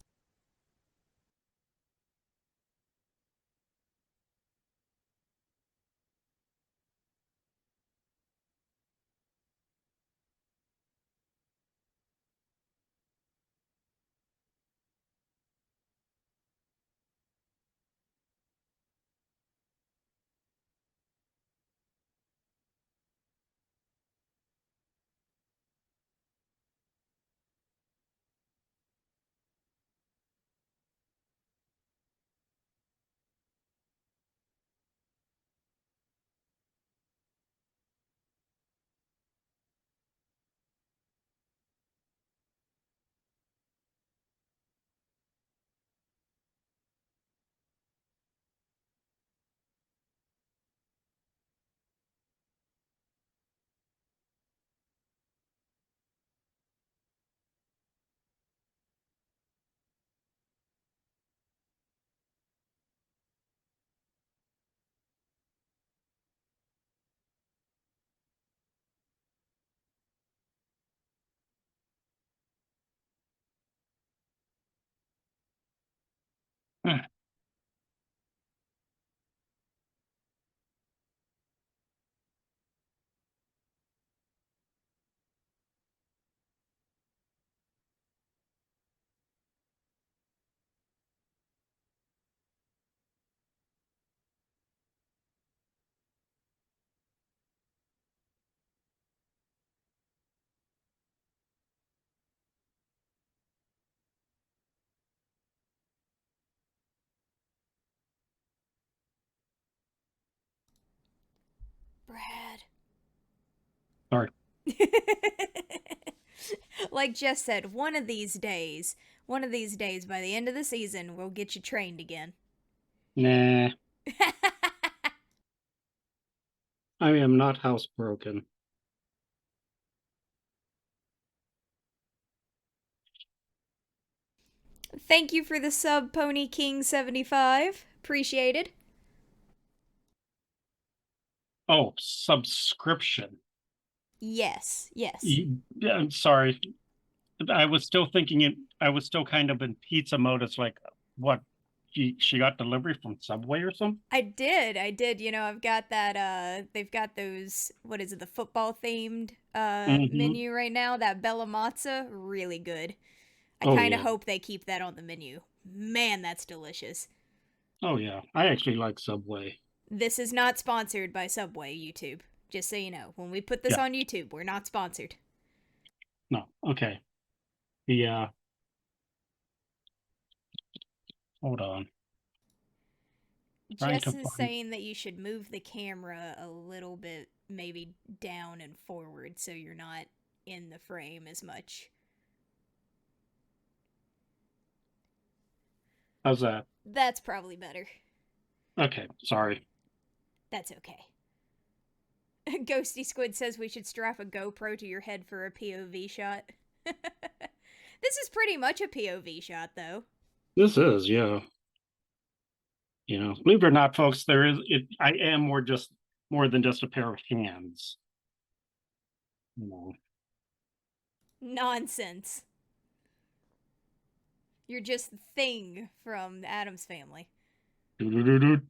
Brad.
Sorry.
Like Jess said, one of these days, by the end of the season, we'll get you trained again.
Nah, I am not housebroken.
Thank you for the sub, Pony King 75. Appreciated.
Oh, subscription.
Yes, yes.
Yeah, I'm sorry. I was still thinking it. I was still kind of in pizza mode. It's like, what? She got delivery from Subway or something?
I did. You know, I've got that they've got those, what is it, the football themed
Mm-hmm.
menu right now, that Bella Matza, really good. I
Oh
kind of
yeah.
hope they keep that on the menu. Man, that's delicious.
Oh yeah. I actually like Subway.
This is not sponsored by Subway YouTube. Just so you know, when we put this
Yeah.
on YouTube, we're not sponsored.
No. Okay. The hold on. Trying
Jess
to
is
find.
saying that you should move the camera a little bit, maybe down and forward, so you're not in the frame as much.
How's that?
That's probably better.
Okay. Sorry.
That's okay. Ghosty Squid says we should strap a GoPro to your head for a POV shot. This is pretty much a POV shot, though.
This is yeah. Believe it or not, folks, there is it. I am more than just a pair of hands. You know.
Nonsense. You're just the thing from the Addams family.
Doo-doo-doo-doo.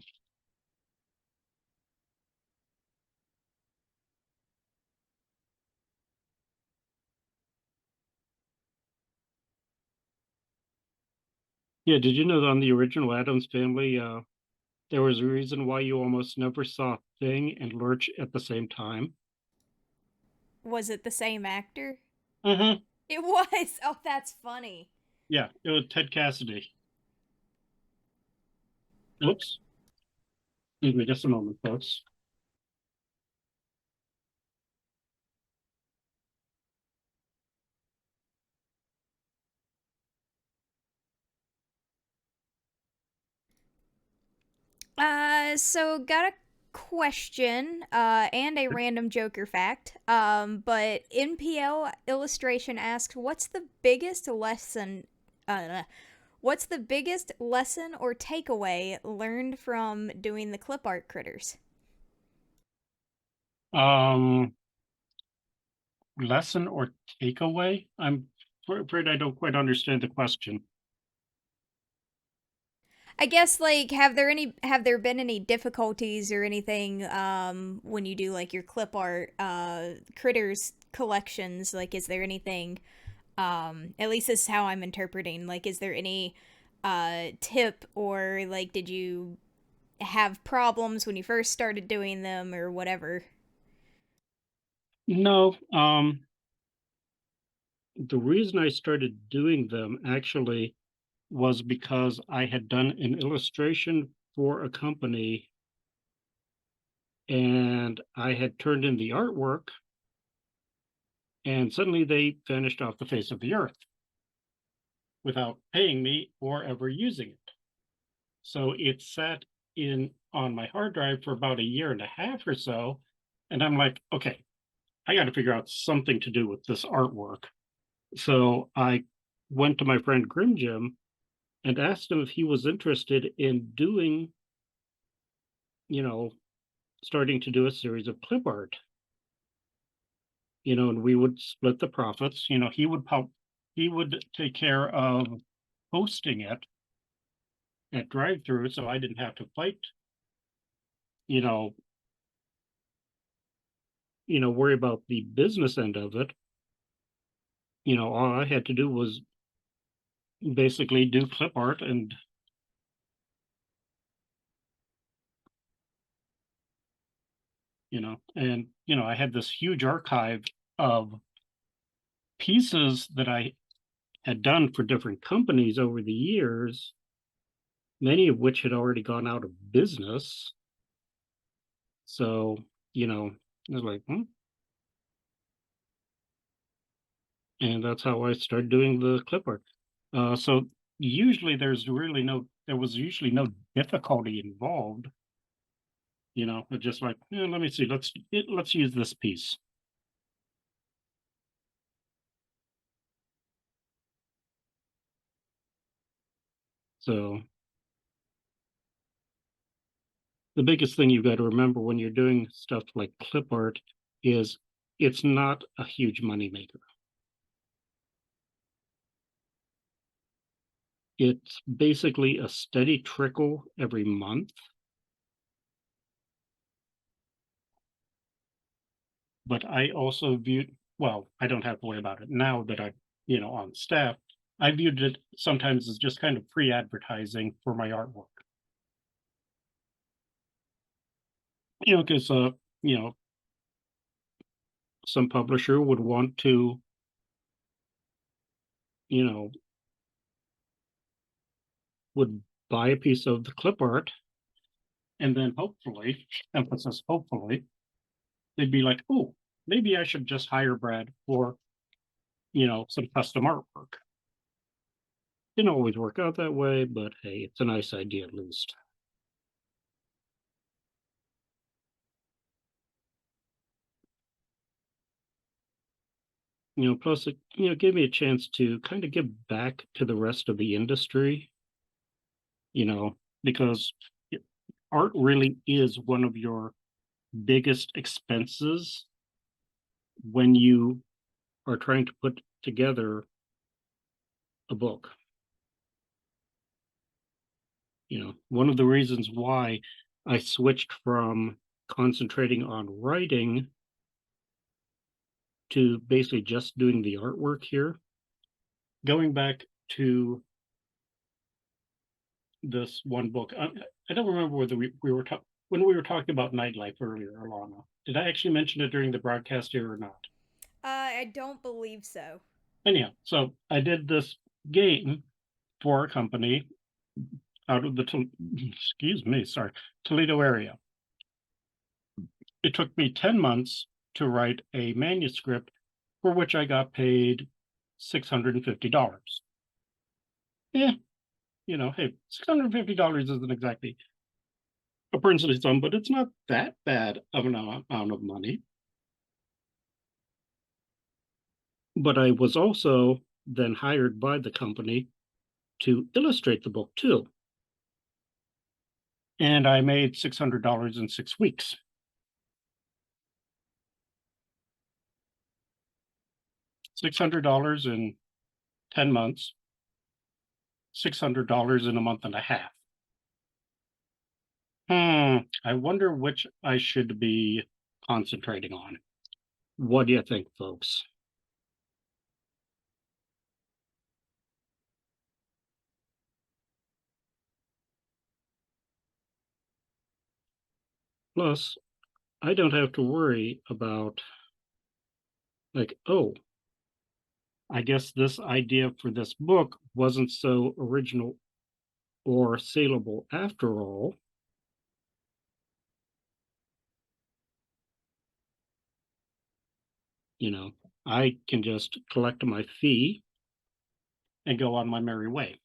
Yeah, did you know that on the original Addams Family, there was a reason why you almost never saw Thing and Lurch at the same time?
Was it the same actor?
Mm-hmm.
It was. Oh, that's funny.
Yeah, it was Ted Cassidy. Oops. Excuse me just a moment, folks.
So got a question, and a random Joker fact. But NPL illustration asked, Uh, what's the biggest lesson or takeaway learned from doing the clip art critters?
Um, Lesson or takeaway? I'm afraid I don't quite understand the question.
I guess like have there been any difficulties or anything when you do like your clip art critters collections? Like is there anything at least this is how I'm interpreting, like is there any tip or like did you have problems when you first started doing them or whatever?
No, the reason I started doing them actually was because I had done an illustration for a company and I had turned in the artwork and suddenly they vanished off the face of the earth without paying me or ever using it. So it sat in on my hard drive for about a year and a half or so. And I'm like, okay, I got to figure out something to do with this artwork. So I went to my friend Grim Jim and asked him if he was interested in doing, you know, starting to do a series of clip art, and we would split the profits. He would take care of hosting it at drive through so I didn't have to fight, you know, worry about the business end of it. All I had to do was basically do clip art and I had this huge archive of pieces that I had done for different companies over the years, many of which had already gone out of business. So, I was like, and that's how I started doing the clip art. So usually there was usually no difficulty involved. It's just like, yeah, let me see, let's use this piece. So the biggest thing you've got to remember when you're doing stuff like clip art is it's not a huge money maker. It's basically a steady trickle every month. But I also viewed, well, I don't have to worry about it now that I'm, on staff. I viewed it sometimes as just kind of free advertising for my artwork. Because you know, some publisher would want to, you know, would buy a piece of the clip art and then hopefully, emphasis hopefully, they'd be like, oh, maybe I should just hire Brad for, some custom artwork. Didn't always work out that way, but hey, it's a nice idea at least. Plus it, gave me a chance to kind of give back to the rest of the industry, because art really is one of your biggest expenses when you are trying to put together a book. One of the reasons why I switched from concentrating on writing to basically just doing the artwork here, going back to this one book. I don't remember whether we were talking when we were talking about nightlife earlier, Alana. Did I actually mention it during the broadcast here or not?
I don't believe so.
Anyhow, so I did this game for a company out of the excuse me, sorry, Toledo area. It took me 10 months to write a manuscript for which I got paid $650. Yeah, hey, $650 isn't exactly a princely sum, but it's not that bad of an amount of money. But I was also then hired by the company to illustrate the book too. And I made $600 in 6 weeks. $600 in 10 months, $600 in a month and a half. I wonder which I should be concentrating on. What do you think, folks? Plus, I don't have to worry about, like, oh, I guess this idea for this book wasn't so original or saleable after all. I can just collect my fee and go on my merry way.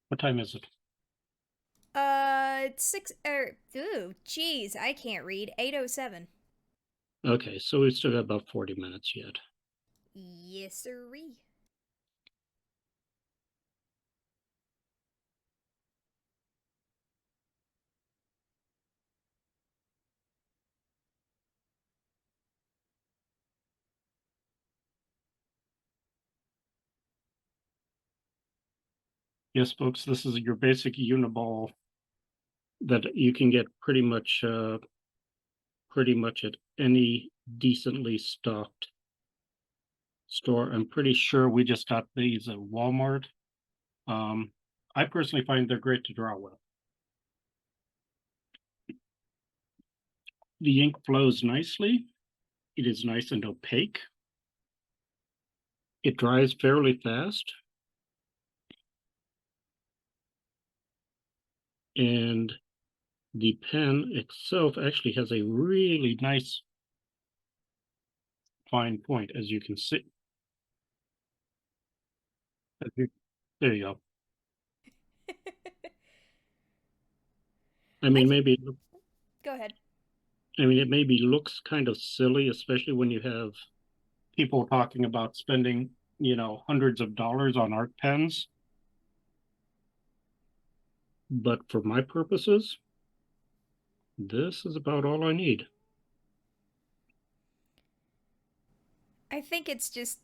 What time is it?
It's six. Ooh, jeez, I can't read. 8:07.
Okay, so we've still got about 40 minutes yet.
Yes, sirree.
Yes, folks, this is your basic uniball that you can get pretty much at any decently stocked store. I'm pretty sure we just got these at Walmart. I personally find they're great to draw with. The ink flows nicely. It is nice and opaque. It dries fairly fast. And the pen itself actually has a really nice fine point, as you can see. There you go. I
I
mean,
can
maybe
go ahead.
it maybe looks kind of silly, especially when you have people talking about spending, hundreds of dollars on art pens. But for my purposes, this is about all I need.
I think it's just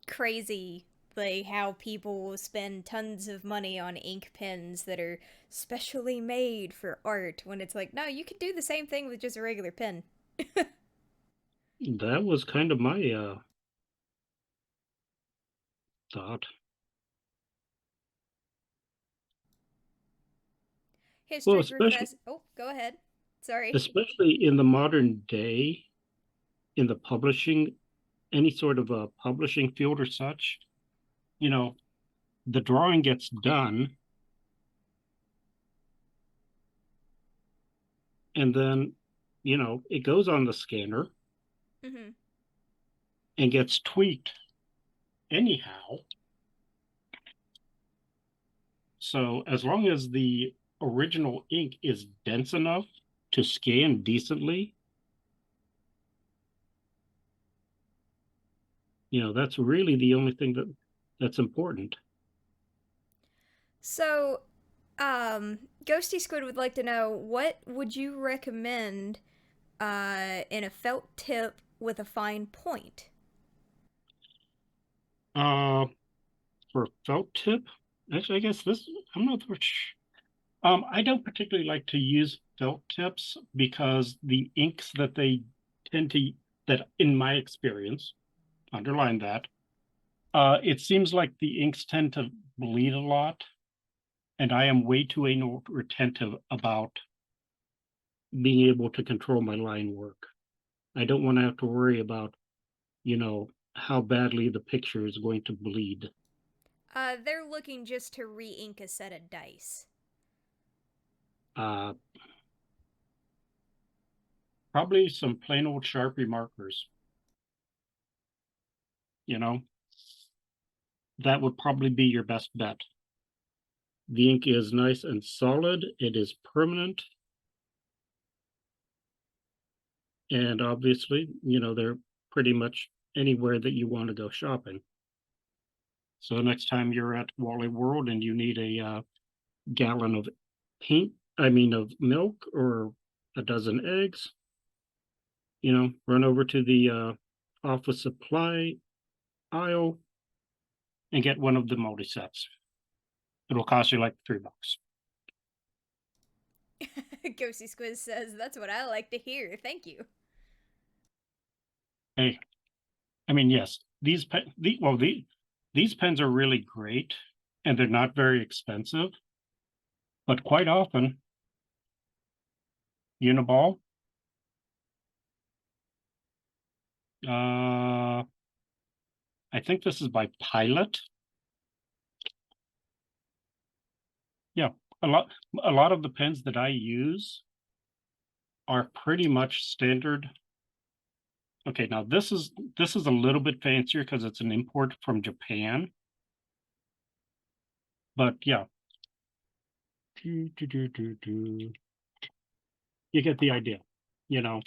crazy, like how people will spend tons of money on ink pens that are specially made for art when it's like, no, you can do the same thing with just a regular pen.
That was kind of my thought. Well,
History
especially
professor. Oh, go ahead. Sorry.
especially in the modern day, in the publishing, any sort of a publishing field or such, you know, the drawing gets done and then, it goes on the scanner
Mm-hmm.
and gets tweaked anyhow. So as long as the original ink is dense enough to scan decently, that's really the only thing that's important.
So, Ghosty Squid would like to know what would you recommend in a felt tip with a fine point?
Uh, for felt tip, actually, I guess this. I'm not which. I don't particularly like to use felt tips because the inks that they tend to, that in my experience, underline that, it seems like the inks tend to bleed a lot, and I am way too anal retentive about being able to control my line work. I don't want to have to worry about, how badly the picture is going to bleed.
They're looking just to re-ink a set of dice.
Uh, Probably some plain old Sharpie markers, you know, that would probably be your best bet. The ink is nice and solid, it is permanent, and obviously, they're pretty much anywhere that you want to go shopping. So next time you're at Wally World and you need a gallon of of milk or a dozen eggs, run over to the office supply aisle and get one of the multi sets. It'll cost you like $3.
Ghosty Squiz says, "That's what I like to hear. Thank you."
Hey, I mean, yes, these pens are really great, and they're not very expensive. But quite often, Uniball, I think this is by Pilot. Yeah, a lot a lot of the pens that I use are pretty much standard. Okay, now this is a little bit fancier because it's an import from Japan. But yeah, you get the idea, you know.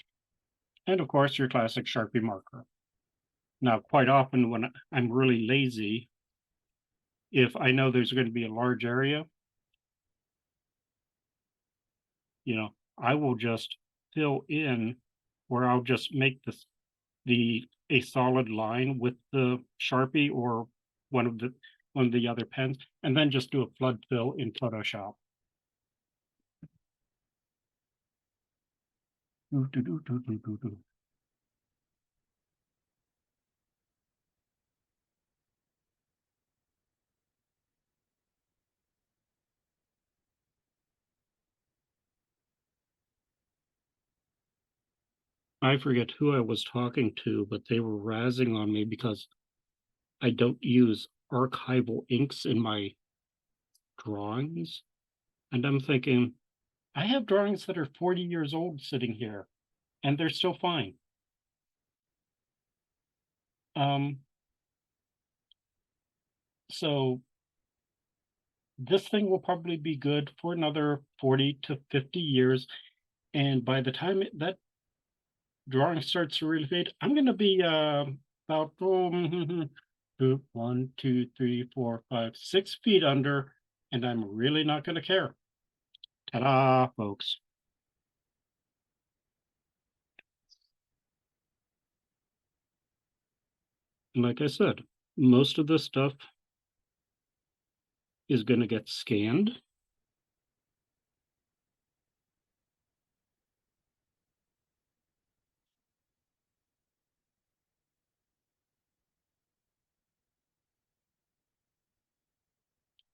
And of course, your classic Sharpie marker. Now, quite often when I'm really lazy, if I know there's going to be a large area, I will just fill in where I'll just make the a solid line with the Sharpie or one of the one of the other pens, and then just do a flood fill in Photoshop. I forget who I was talking to, but they were razzing on me because I don't use archival inks in my drawings. And I'm thinking, I have drawings that are 40 years old sitting here, and they're still fine. Um, so this thing will probably be good for another 40 to 50 years. And by the time that drawing starts to really fade, I'm going to be about 1, 2, 3, 4, 5, 6 feet under, and I'm really not going to care. Ta-da, folks. And like I said, most of this stuff is going to get scanned.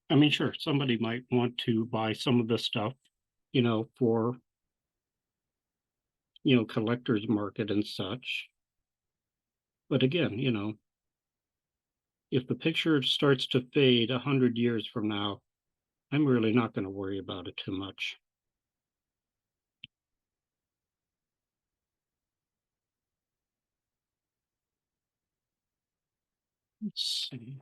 I mean, sure, somebody might want to buy some of this stuff, for, collector's market and such. But again, if the picture starts to fade 100 years from now, I'm really not going to worry about it too much. Let's see.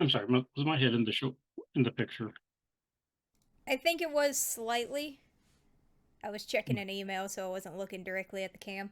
I'm sorry, was my head in the show in the picture?
I think it was slightly. I was checking an email, so I wasn't looking directly at the cam.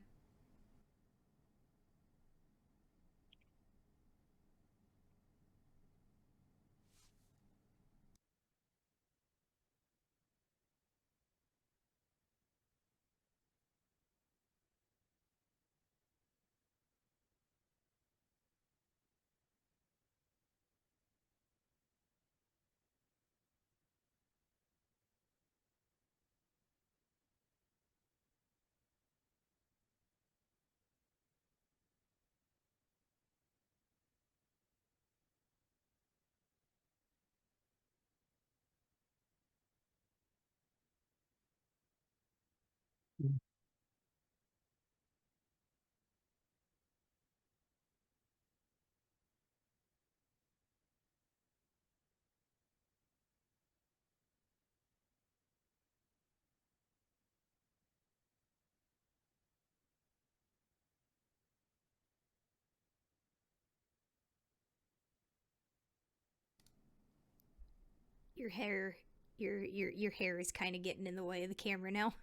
Your hair, your hair is kind of getting in the way of the camera now.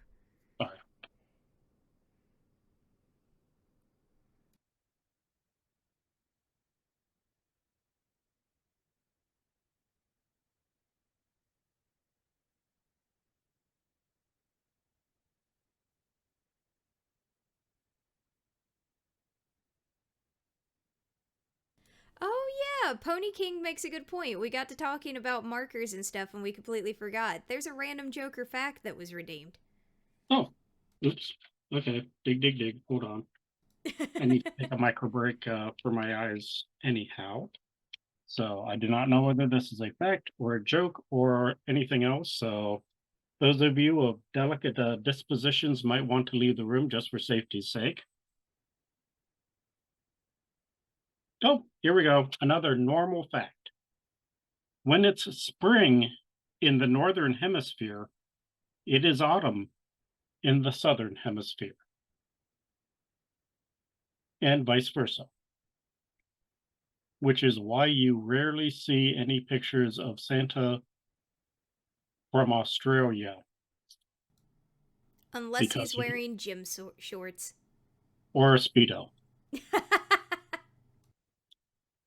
Sorry.
Oh yeah, Pony King makes a good point. We got to talking about markers and stuff, and we completely forgot. There's a random Joker fact that was redeemed.
Oh, oops. Okay, dig, dig, dig. Hold on. I need to take a micro break for my eyes anyhow. So I do not know whether this is a fact or a joke or anything else. So those of you of delicate dispositions might want to leave the room just for safety's sake. Oh, here we go. Another normal fact. When it's spring in the northern hemisphere, it is autumn in the southern hemisphere, and vice versa, which is why you rarely see any pictures of Santa from Australia
Unless
because
he's wearing gym shorts.
or a Speedo.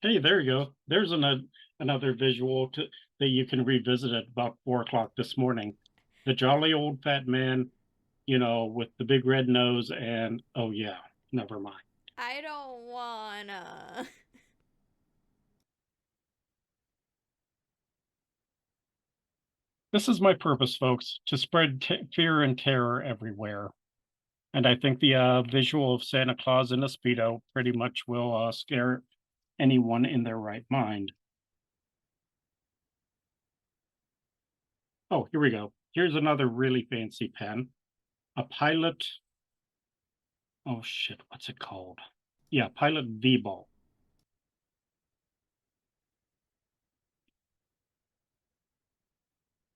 Hey, there you go. There's another visual that you can revisit at about 4 o'clock this morning. The jolly old fat man, with the big red nose, and oh yeah, never mind.
I don't wanna.
This is my purpose, folks, to spread fear and terror everywhere. And I think the visual of Santa Claus in a Speedo pretty much will scare anyone in their right mind. Oh, here we go. Here's another really fancy pen. A Pilot. Oh shit, what's it called? Yeah, Pilot V-Ball.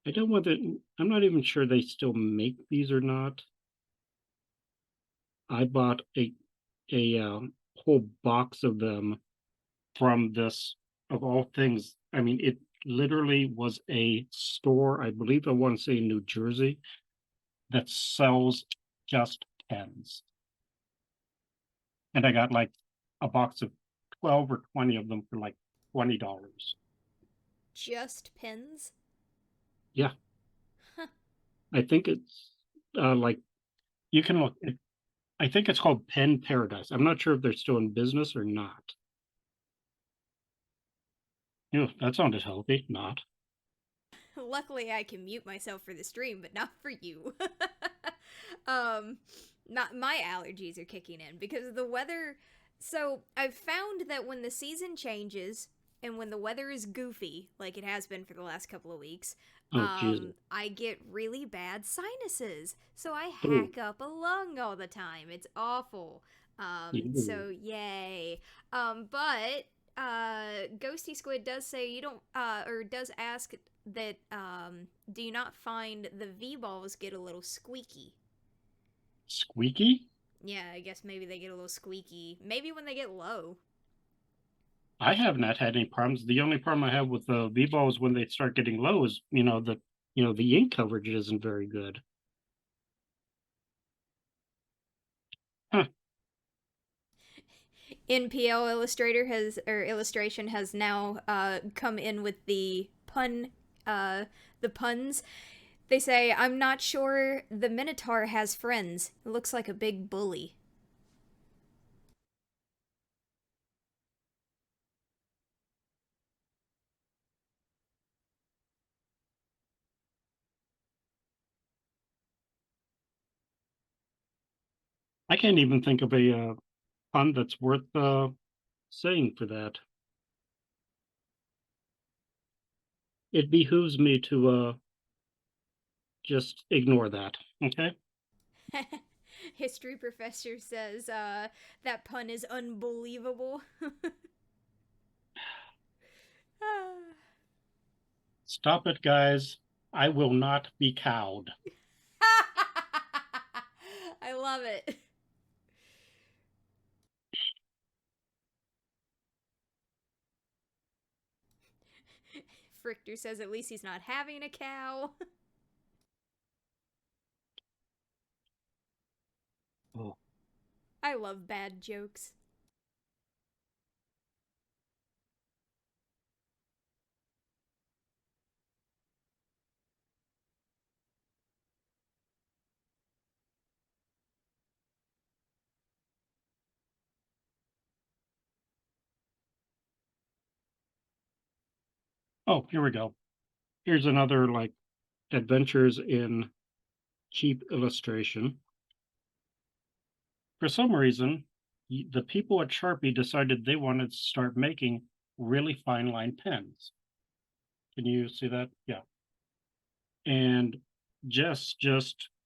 I don't know whether I'm not even sure they still make these or not. I bought a whole box of them from this, of all things. I mean, it literally was a store, I believe I want to say in New Jersey, that sells just pens. And I got like a box of 12 or 20 of them for like $20.
Just pins?
Yeah,
Huh.
I think it's like you can look. I think it's called Pen Paradise. I'm not sure if they're still in business or not. That sounded healthy. Not.
Luckily, I can mute myself for the stream, but not for you. um, not my allergies are kicking in because of the weather. So I've found that when the season changes and when the weather is goofy, like it has been for the last couple of weeks,
Oh, Jesus.
I get really bad sinuses. So I
Oh,
hack up a lung all the time. It's awful.
you.
So yay. But Ghosty Squid does say you don't, or does ask that do you not find the V balls get a little squeaky?
Squeaky?
Yeah, I guess maybe they get a little squeaky. Maybe when they get low.
I have not had any problems. The only problem I have with the Vivo is when they start getting low is, the ink coverage isn't very good. Huh.
NPL Illustrator has or illustration has now come in with the puns. They say, "I'm not sure the Minotaur has friends. It looks like a big bully."
I can't even think of a pun that's worth saying for that. It behooves me to just ignore that. Okay.
History professor says that pun is unbelievable.
Stop it, guys. I will not be cowed.
I love it. Frichter says at least he's not having a cow.
Oh,
I love bad jokes.
oh, here we go. Here's another like adventures in cheap illustration. For some reason, the people at Sharpie decided they wanted to start making really fine line pens. Can you see that? Yeah. And just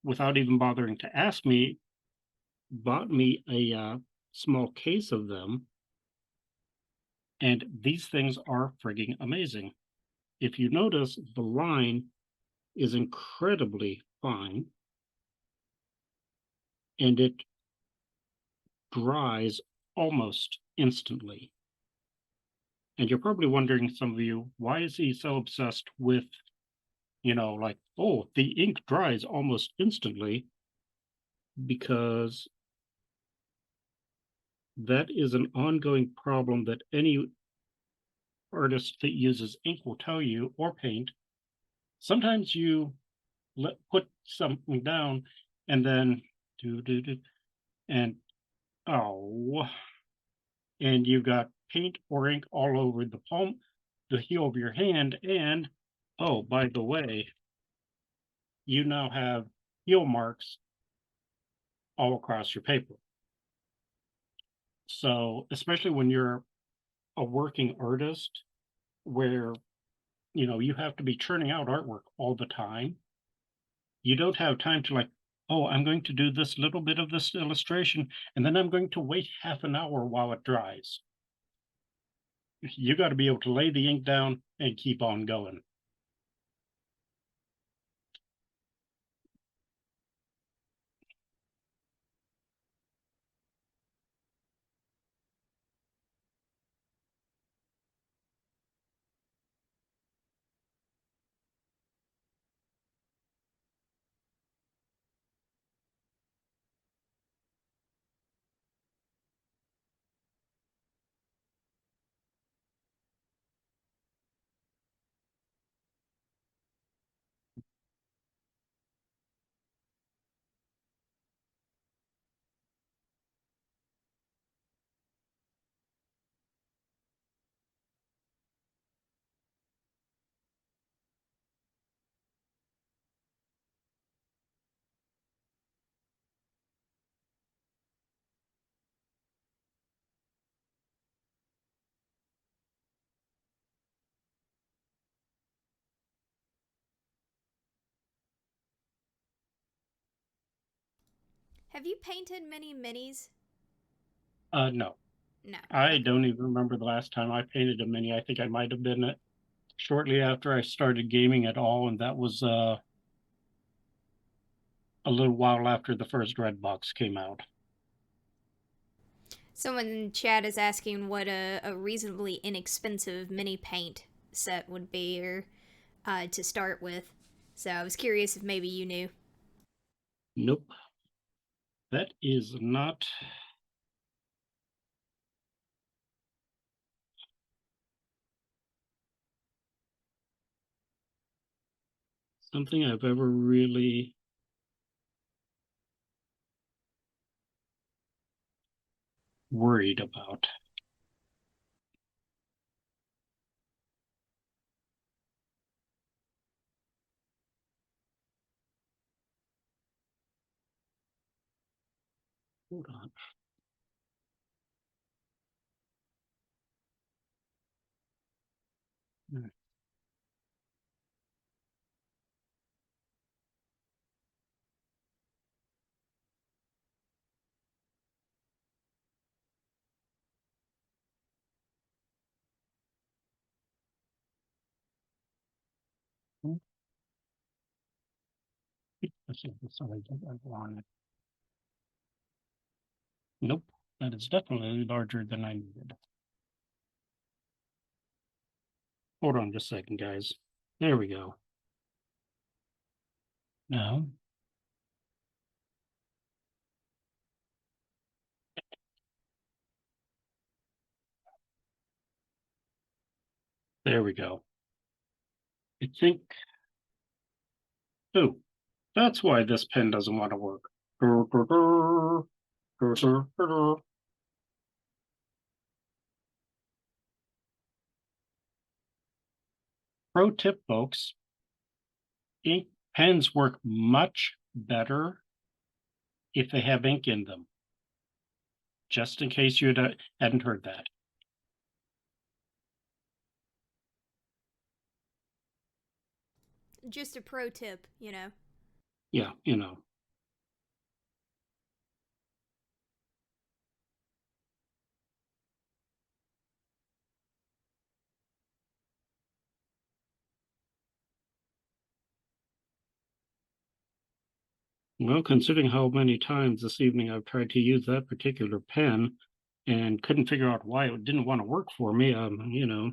without even bothering to ask me, bought me a small case of them. And these things are frigging amazing. If you notice, the line is incredibly fine and it dries almost instantly. And you're probably wondering, some of you, why is he so obsessed with, like, oh, the ink dries almost instantly? Because that is an ongoing problem that any artist that uses ink will tell you, or paint. Sometimes you put something down and then do, and oh, and you've got paint or ink all over the palm, the heel of your hand, and oh, by the way, you now have heel marks all across your paper. So, especially when you're a working artist where, you have to be churning out artwork all the time, you don't have time to like, oh, I'm going to do this little bit of this illustration, and then I'm going to wait half an hour while it dries. You got to be able to lay the ink down and keep on going.
Have you painted many minis?
No,
No.
I
Okay.
don't even remember the last time I painted a mini. I think I might have been shortly after I started gaming at all, and that was a little while after the first Red Box came out.
Someone in chat is asking what a reasonably inexpensive mini paint set would be, or to start with. So I was curious if maybe you knew.
Nope. That is not something I've ever really worried about. Hold on. I wanted. Nope. That is definitely larger than I needed. Hold on just a second, guys. There we go. Now, there we go. I think. Oh, that's why this pen doesn't want to work. Pro tip, folks, ink pens work much better if they have ink in them. Just in case you hadn't heard that.
Just a pro tip, you know.
Yeah, you know. Well, considering how many times this evening I've tried to use that particular pen and couldn't figure out why it didn't want to work for me, you know.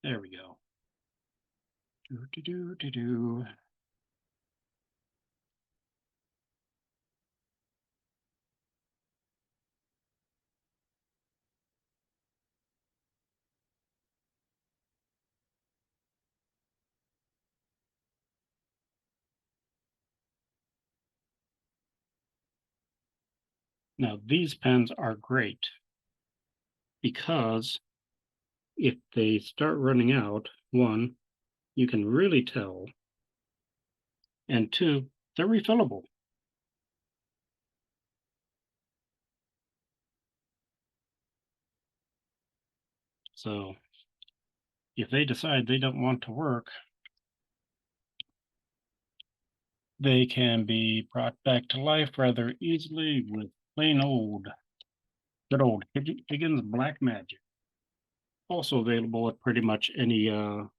There we go. Do. Now, these pens are great because if they start running out, one, you can really tell, and two, they're refillable. So if they decide they don't want to work, they can be brought back to life rather easily with plain good old Higgins Black Magic. Also available at pretty much any art,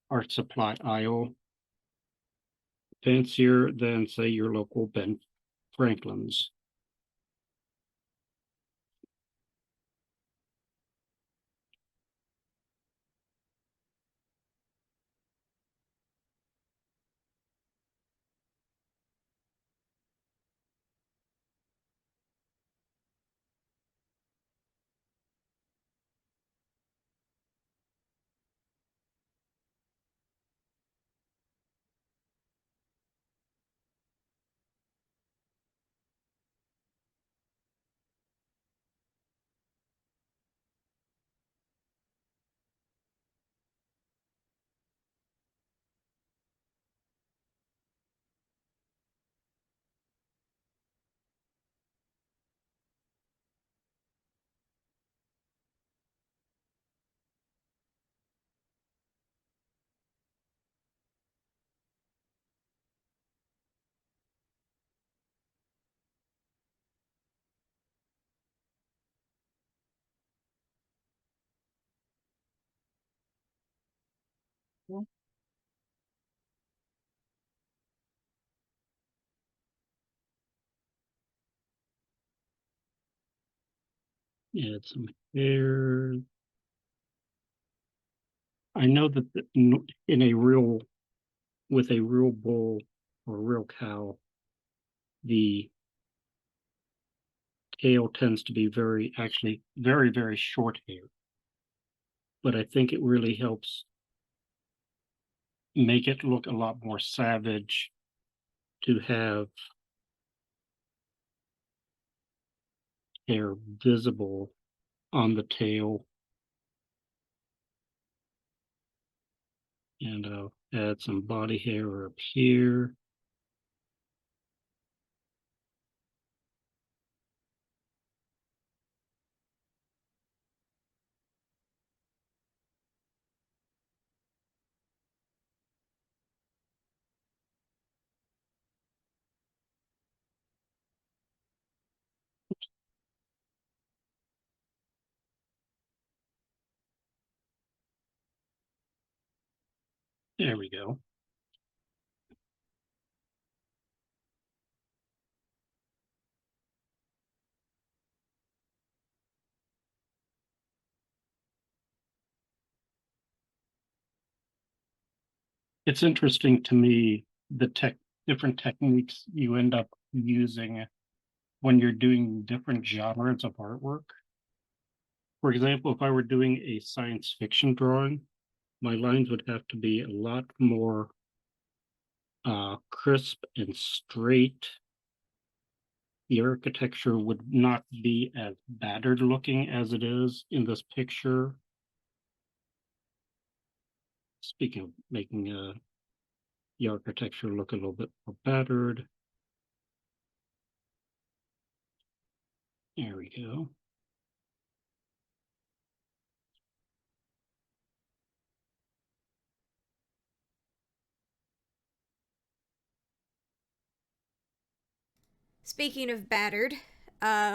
art supply aisle. Fancier than, say, your local Ben Franklin's. Add some hair. I know that in a real, with a real bull or a real cow, the tail tends to be actually very, very short hair. But I think it really helps make it look a lot more savage to have hair visible on the tail. And I'll add some body hair up here. There we go. It's interesting to me the different techniques you end up using when you're doing different genres of artwork. For example, if I were doing a science fiction drawing, my lines would have to be a lot more crisp and straight. The architecture would not be as battered looking as it is in this picture. Speaking of making the architecture look a little bit more battered. There we go.
Speaking of battered,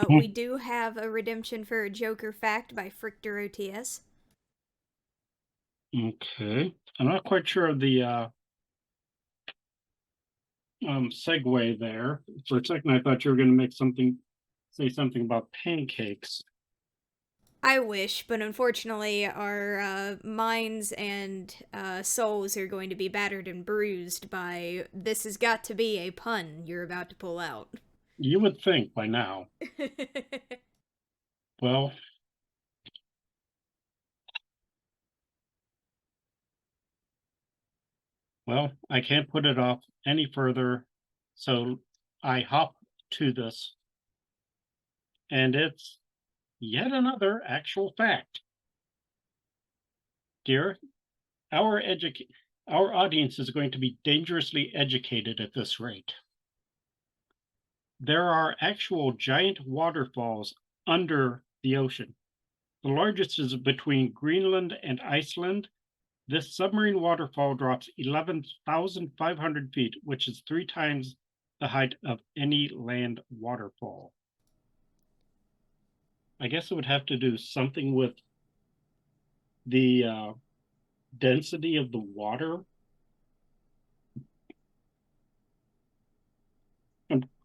we do have a redemption for a Joker fact by Frichter OTS.
Okay. I'm not quite sure of the segue there. For a second, I thought you were going to say something about pancakes.
I wish, but unfortunately, our minds and souls are going to be battered and bruised by this has got to be a pun you're about to pull out.
You would think by now. Well, I can't put it off any further. So I hop to this, and it's yet another actual fact. Dear, our our audience is going to be dangerously educated at this rate. There are actual giant waterfalls under the ocean. The largest is between Greenland and Iceland. This submarine waterfall drops 11,500 feet, which is 3 times the height of any land waterfall. I guess it would have to do something with the density of the water.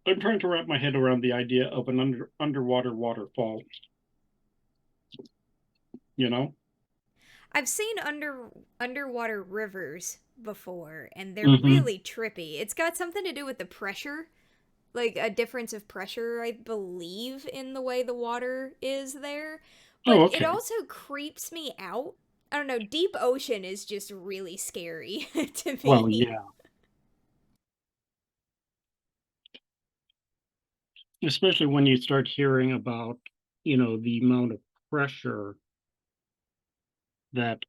I'm trying to wrap my head around the idea of an underwater waterfall. You know?
I've seen underwater rivers before, and they're
Mm-hmm.
really trippy. It's got something to do with the pressure, like a difference of pressure, I believe, in the way the water is there.
Oh,
But it
okay.
also creeps me out. I don't know, deep ocean is just really scary to
Well,
me.
yeah. Especially when you start hearing about, the amount of pressure that,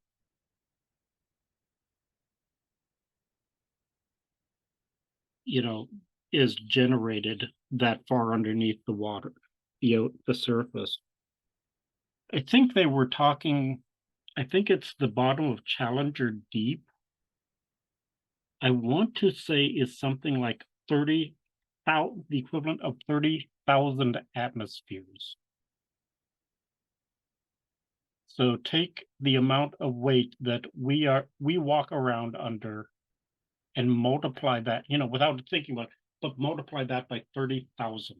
you know, is generated that far underneath the water, the surface. I think they were talking, I think it's the bottom of Challenger Deep. I want to say is something like 30,000, the equivalent of 30,000 atmospheres. So take the amount of weight that we walk around under and multiply that, without thinking about it, but multiply that by 30,000.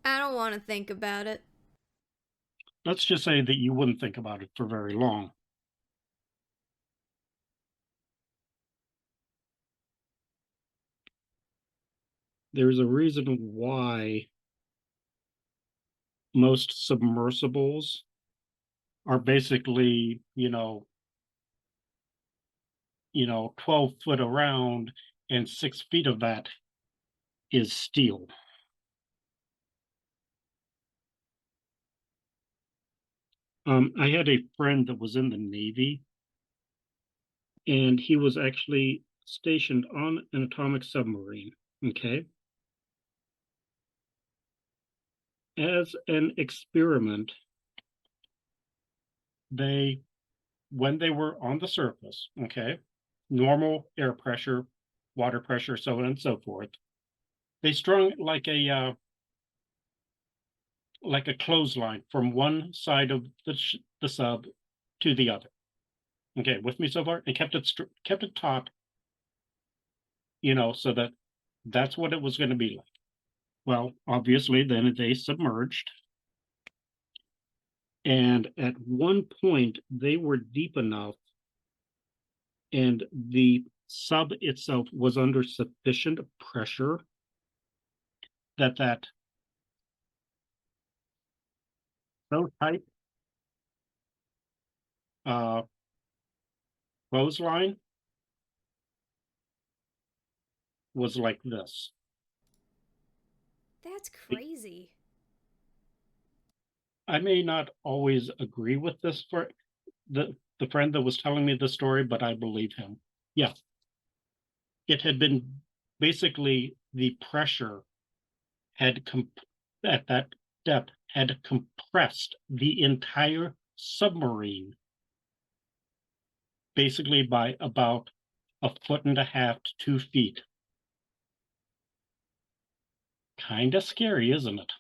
I don't want to think about it.
Let's just say that you wouldn't think about it for very long. There's a reason why most submersibles are basically, 12 foot around and 6 feet of that is steel. I had a friend that was in the Navy, and he was actually stationed on an atomic submarine. Okay. As an experiment, they, when they were on the surface, okay, normal air pressure, water pressure, so on and so forth, they strung like a clothesline from one side of the sub to the other. Okay, with me so far, and kept it taut, so that that's what it was going to be like. Well, obviously, then they submerged, and at one point they were deep enough, and the sub itself was under sufficient pressure that so tight uh, clothesline was like this.
That's crazy.
I may not always agree with this for the friend that was telling me the story, but I believe him. Yeah, it had been basically the pressure had at that depth had compressed the entire submarine basically by about a foot and a half to 2 feet. Kind of scary, isn't it?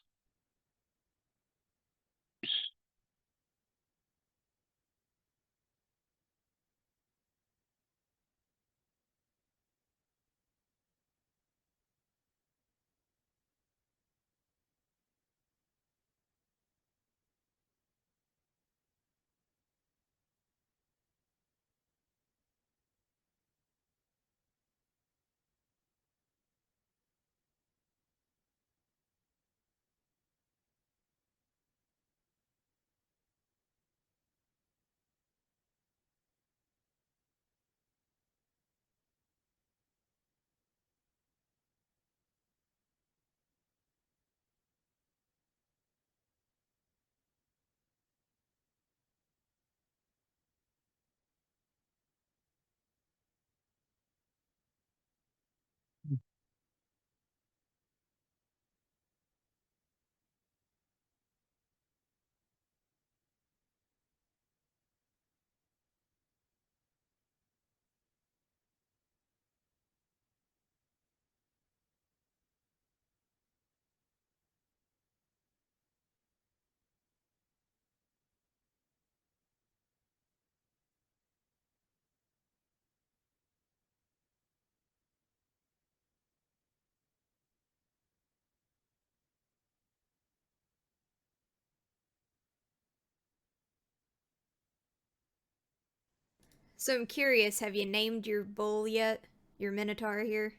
So I'm curious, have you named your bull yet? Your Minotaur here?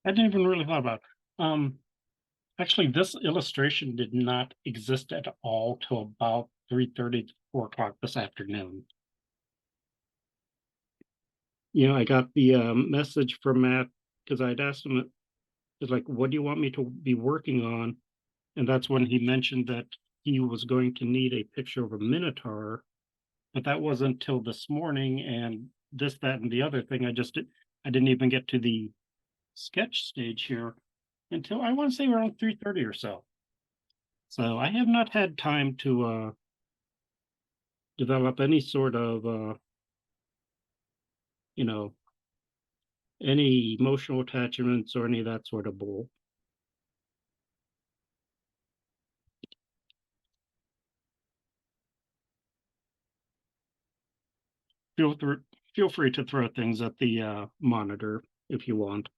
I didn't even really thought about it. Actually, this illustration did not exist at all till about 3:30 to 4 o'clock this afternoon. I got the message from Matt because I'd asked him, it's like, what do you want me to be working on? And that's when he mentioned that he was going to need a picture of a Minotaur, but that wasn't till this morning. And this, that, and the other thing, I didn't even get to the sketch stage here until I want to say around 3:30 or so. So I have not had time to develop any sort of you know, any emotional attachments or any of that sort of bull. Feel through feel free to throw things at the monitor if you want.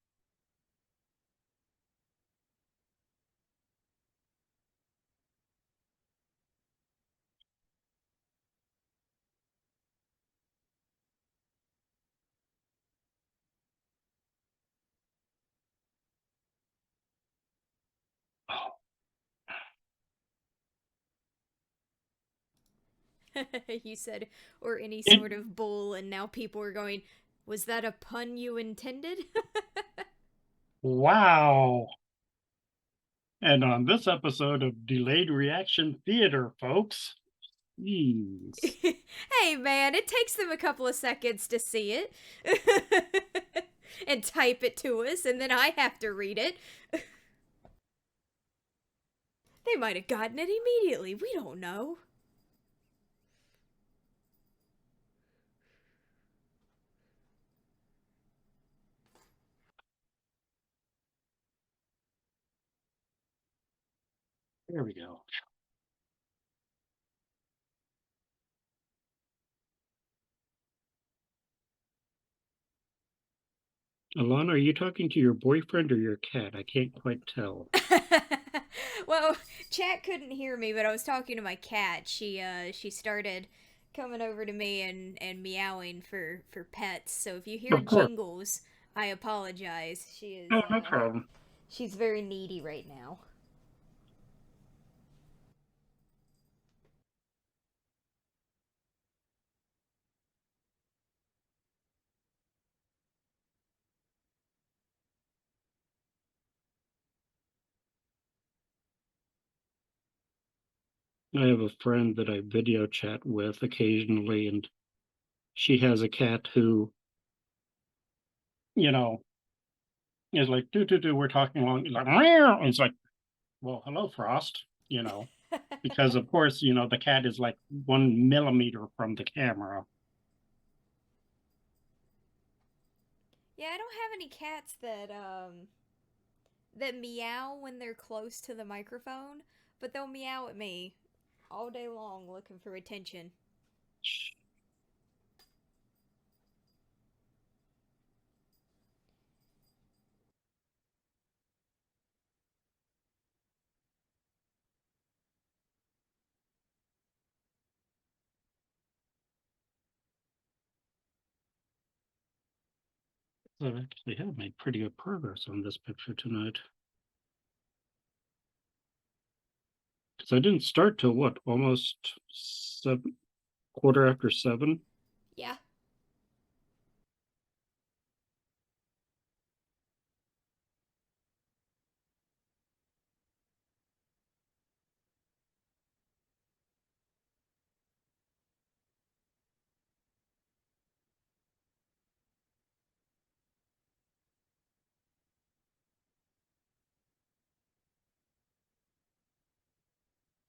You said, or any sort of bull, and now people are going, was that a pun you intended?
Wow. And on this episode of Delayed Reaction Theater, folks, jeez.
Hey man, it takes them a couple of seconds to see it and type it to us, and then I have to read it. They might have gotten it immediately. We don't know.
There we go. Alana, are you talking to your boyfriend or your cat? I can't quite tell.
Well, chat couldn't hear me, but I was talking to my cat. She started coming over to me and meowing for pets. So if you hear
Of course.
jingles, I apologize.
Oh, no problem.
She's very needy right now.
I have a friend that I video chat with occasionally, and she has a cat who, you know, is like, do, we're talking along. He's like, meow. And it's like, well, hello, Frost, because of course, the cat is like 1 millimeter from the camera.
Yeah, I don't have any cats that meow when they're close to the microphone, but they'll meow at me all day long looking for attention.
So I actually have made pretty good progress on this picture tonight. Because I didn't start till what, almost 7, 7:15.
Yeah.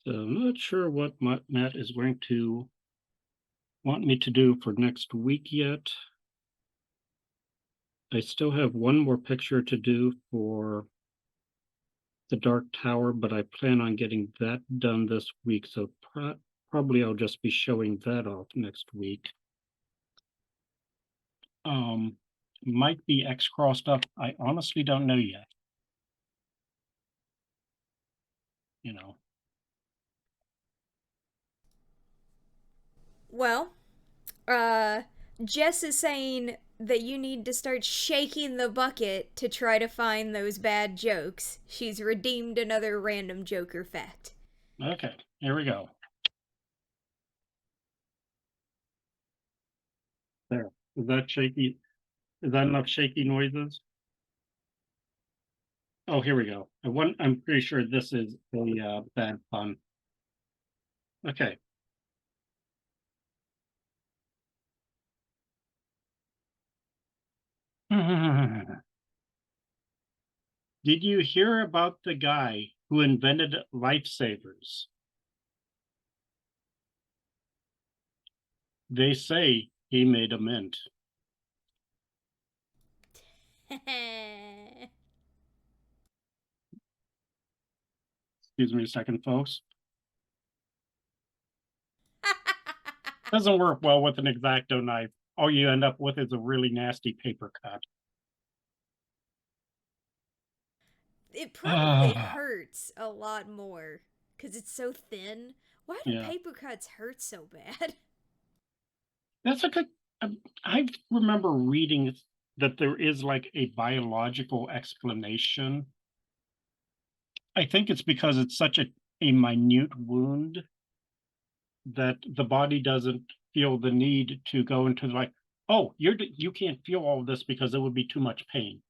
So I'm not sure what Matt is going to want me to do for next week yet. I still have one more picture to do for the Dark Tower, but I plan on getting that done this week. So probably I'll just be showing that off next week. Might be X-Crawl stuff. I honestly don't know yet.
Well, uh, Jess is saying that you need to start shaking the bucket to try to find those bad jokes. She's redeemed another random Joker fact.
Okay, here we go. There. Is that shaky? Is that enough shaky noises? Oh, here we go. I'm pretty sure this is a bad pun. Okay. Did you hear about the guy who invented lifesavers? They say he made a mint. Excuse me a second, folks. Doesn't work well with an X-Acto knife. All you end up with is a really nasty paper cut.
It probably hurts a lot more because it's so thin. Why do
Yeah,
paper cuts hurt so bad?
that's a good. I remember reading that there is like a biological explanation. I think it's because it's such a minute wound that the body doesn't feel the need to go into like, oh, you can't feel all of this because it would be too much pain.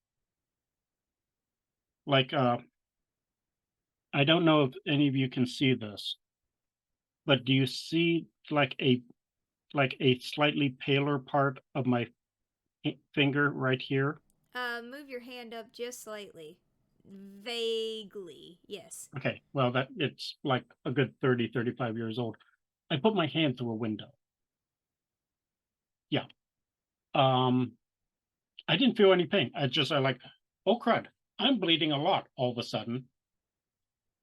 Like, I don't know if any of you can see this, but do you see like a slightly paler part of my finger right here?
Move your hand up just slightly. Vaguely, yes.
Okay, well that it's like a good 30, 35 years old. I put my hand through a window. Yeah. Um, I didn't feel any pain. I like, oh crud, I'm bleeding a lot all of a sudden.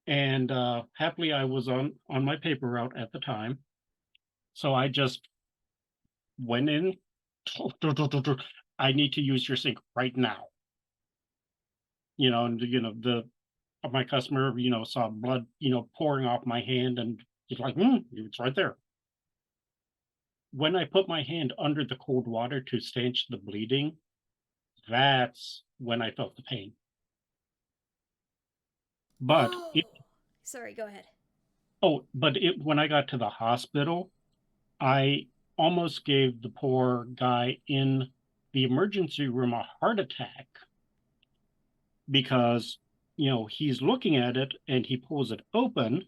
And happily I was on my paper route at the time. So I just went in. I need to use your sink right now. And the my customer, saw blood, pouring off my hand, and he's like, it's right there. When I put my hand under the cold water to stanch the bleeding, that's when I felt the pain. But
Oh, sorry. Go ahead.
when I got to the hospital, I almost gave the poor guy in the emergency room a heart attack because, he's looking at it and he pulls it open,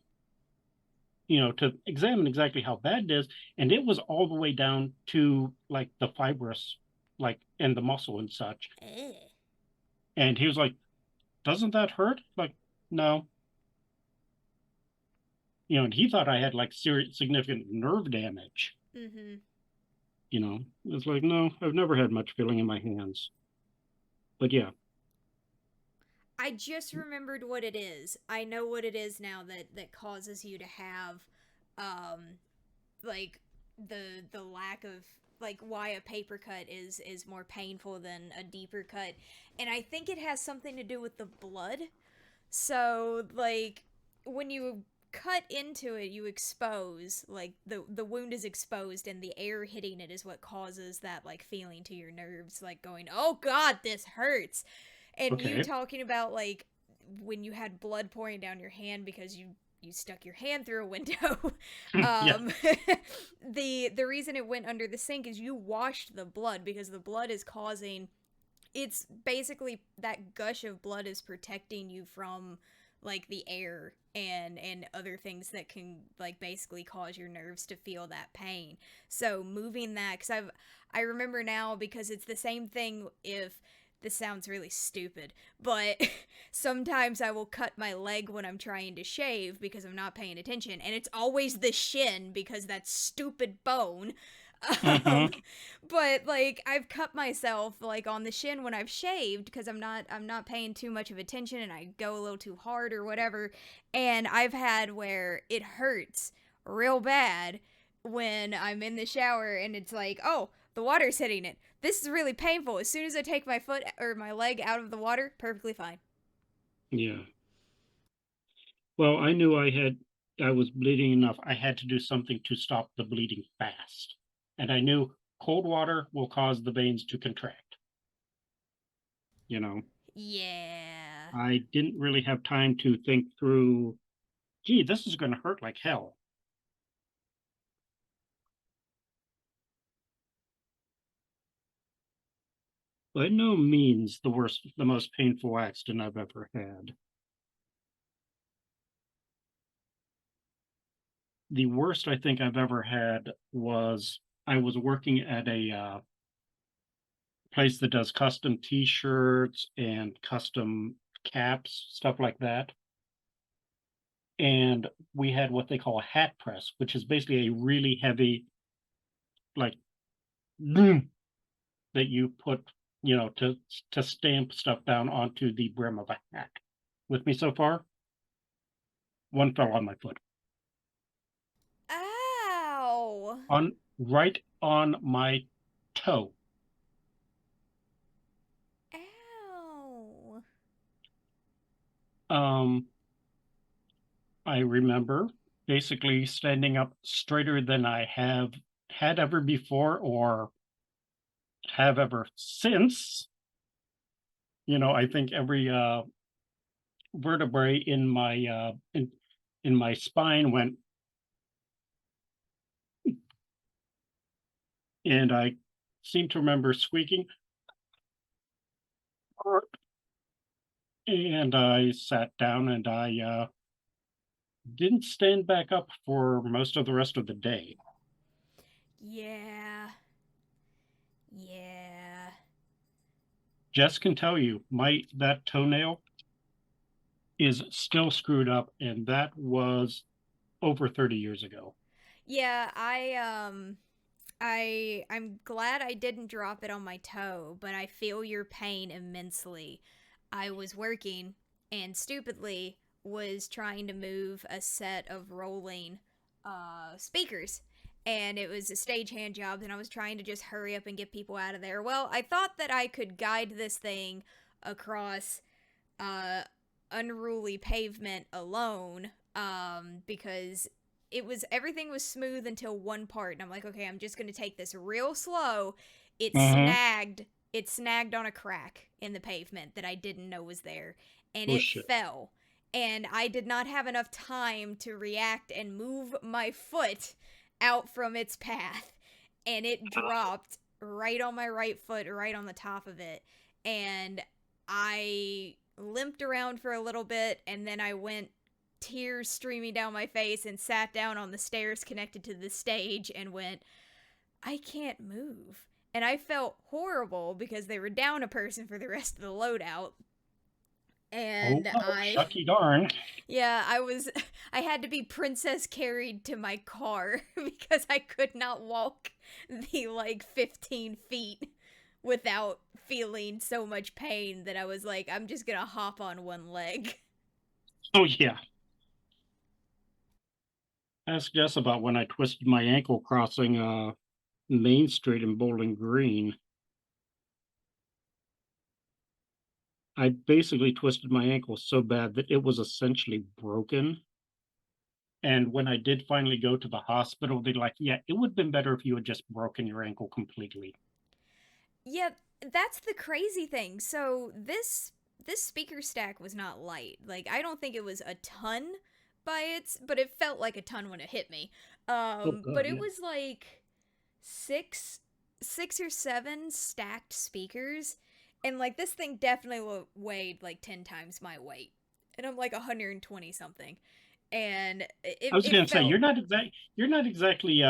to examine exactly how bad it is. And it was all the way down to like the fibrous, like, and the muscle and such.
Eh.
And he was like, doesn't that hurt? Like, no. And he thought I had like serious, significant nerve damage.
Mm-hmm.
It's like, no, I've never had much feeling in my hands. But yeah.
I just remembered what it is. I know what it is now that causes you to have, um, like the lack of like why a paper cut is more painful than a deeper cut, and I think it has something to do with the blood. So like when you cut into it, you expose like the wound is exposed, and the air hitting it is what causes that like feeling to your nerves, like going, oh god, this hurts. And you
Okay.
talking about like when you had blood pouring down your hand because you stuck your hand through a window.
Yeah.
um the reason it went under the sink is you washed the blood, because the blood is causing, it's basically that gush of blood is protecting you from like the air and other things that can like basically cause your nerves to feel that pain. So moving that, because I remember now, because it's the same thing. If this sounds really stupid, but sometimes I will cut my leg when I'm trying to shave because I'm not paying attention, and it's always the shin because that stupid bone.
Hmm.
um but like I've cut myself like on the shin when I've shaved because I'm not paying too much of attention, and I go a little too hard or whatever, and I've had where it hurts real bad when I'm in the shower and it's like, oh, the water's hitting it. This is really painful. As soon as I take my foot or my leg out of the water, perfectly fine.
Yeah. Well, I knew I was bleeding enough. I had to do something to stop the bleeding fast. And I knew cold water will cause the veins to contract. You know,
Yeah.
I didn't really have time to think through, gee, this is going to hurt like hell. By no means the most painful accident I've ever had. The worst I think I've ever had was I was working at a place that does custom T-shirts and custom caps, stuff like that. And we had what they call a hat press, which is basically a really heavy, like, boom, that you put, to stamp stuff down onto the brim of a hat. With me so far? One fell on my foot,
Ow.
on right on my toe.
Ow.
Um, I remember basically standing up straighter than I have had ever before or have ever since. I think every vertebrae in my spine went and I seem to remember squeaking, and I sat down and I didn't stand back up for most of the rest of the day.
Yeah. Yeah.
Jess can tell you, my that toenail is still screwed up, and that was over 30 years ago.
Yeah, I'm glad I didn't drop it on my toe, but I feel your pain immensely. I was working and stupidly was trying to move a set of rolling speakers, and it was a stagehand job, and I was trying to just hurry up and get people out of there. Well, I thought that I could guide this thing across uh unruly pavement alone, because it was everything was smooth until one part, and I'm like, okay, I'm just gonna take this real slow. it
Mm-hmm.
snagged it snagged on a crack in the pavement that I didn't know was there, and
Oh
it
shit.
fell, and I did not have enough time to react and move my foot out from its path, and it dropped right on my right foot, right on the top of it. And I limped around for a little bit, and then I went, tears streaming down my face, and sat down on the stairs connected to the stage and went, I can't move. And I felt horrible because they were down a person for the rest of the loadout.
Oh
And
well, shucky darn.
yeah, I had to be princess carried to my car because I could not walk the like 15 feet without feeling so much pain that I was like, I'm just gonna hop on one leg.
Oh yeah. Ask Jess about when I twisted my ankle crossing Main Street in Bowling Green. I basically twisted my ankle so bad that it was essentially broken. And when I did finally go to the hospital, they're like, yeah, it would have been better if you had just broken your ankle completely.
Yeah, that's the crazy thing. So this speaker stack was not light. Like, I don't think it was a ton by its, but it felt like a ton when it hit me.
Oh,
But
God,
it
yeah.
was like six six or seven stacked speakers, and like this thing definitely weighed like 10 times my weight, and I'm like 120 something, and
I
it,
was
it
gonna say
felt
you're not exactly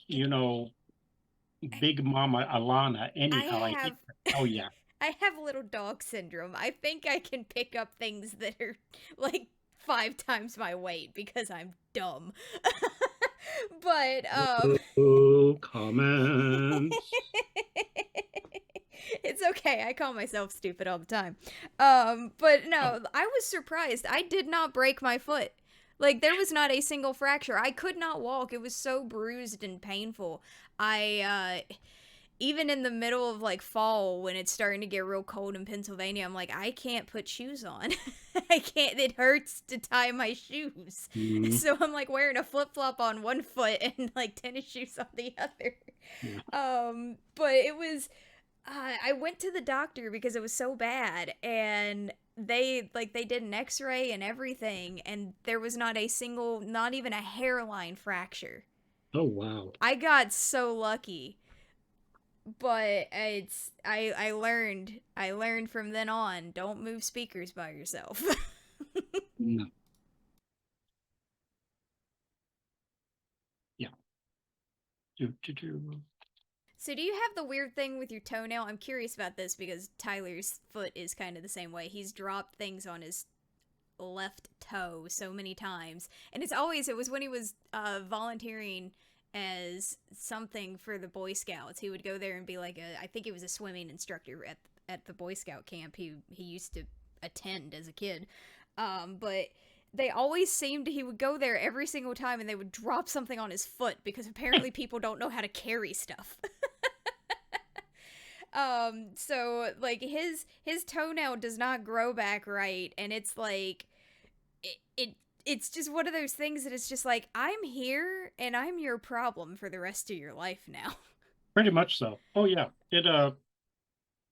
you know, Big Mama Alana
I
anyhow. I
have
hate to tell ya.
I have little dog syndrome. I think I can pick up things that are like 5 times my weight because I'm dumb. But
Oh, comments.
it's okay. I call myself stupid all the time. But
Oh,
no, I was surprised. I did not break my foot. Like, there was not a single fracture. I could not walk. It was so bruised and painful. I even in the middle of like fall when it's starting to get real cold in Pennsylvania, I'm like, I can't put shoes on. I can't, it hurts to tie my shoes.
mm,
So I'm like wearing a flip flop on one foot and like tennis shoes on the other.
yeah.
But it was, I went to the doctor because it was so bad, and they did an x-ray and everything, and there was not a single, not even a hairline fracture.
Oh, wow.
I got so lucky, but I learned from then on, don't move speakers by yourself.
No, yeah. Do, do, do.
So do you have the weird thing with your toenail? I'm curious about this because Tyler's foot is kind of the same way. He's dropped things on his left toe so many times, and it was when he was volunteering as something for the Boy Scouts. He would go there and be like I think he was a swimming instructor at the Boy Scout camp he used to attend as a kid. But they always seemed, he would go there every single time and they would drop something on his foot because apparently people don't know how to carry stuff. So like his toenail does not grow back right, and it's like it's just one of those things that it's just like, I'm here and I'm your problem for the rest of your life now.
Pretty much so. Oh, yeah.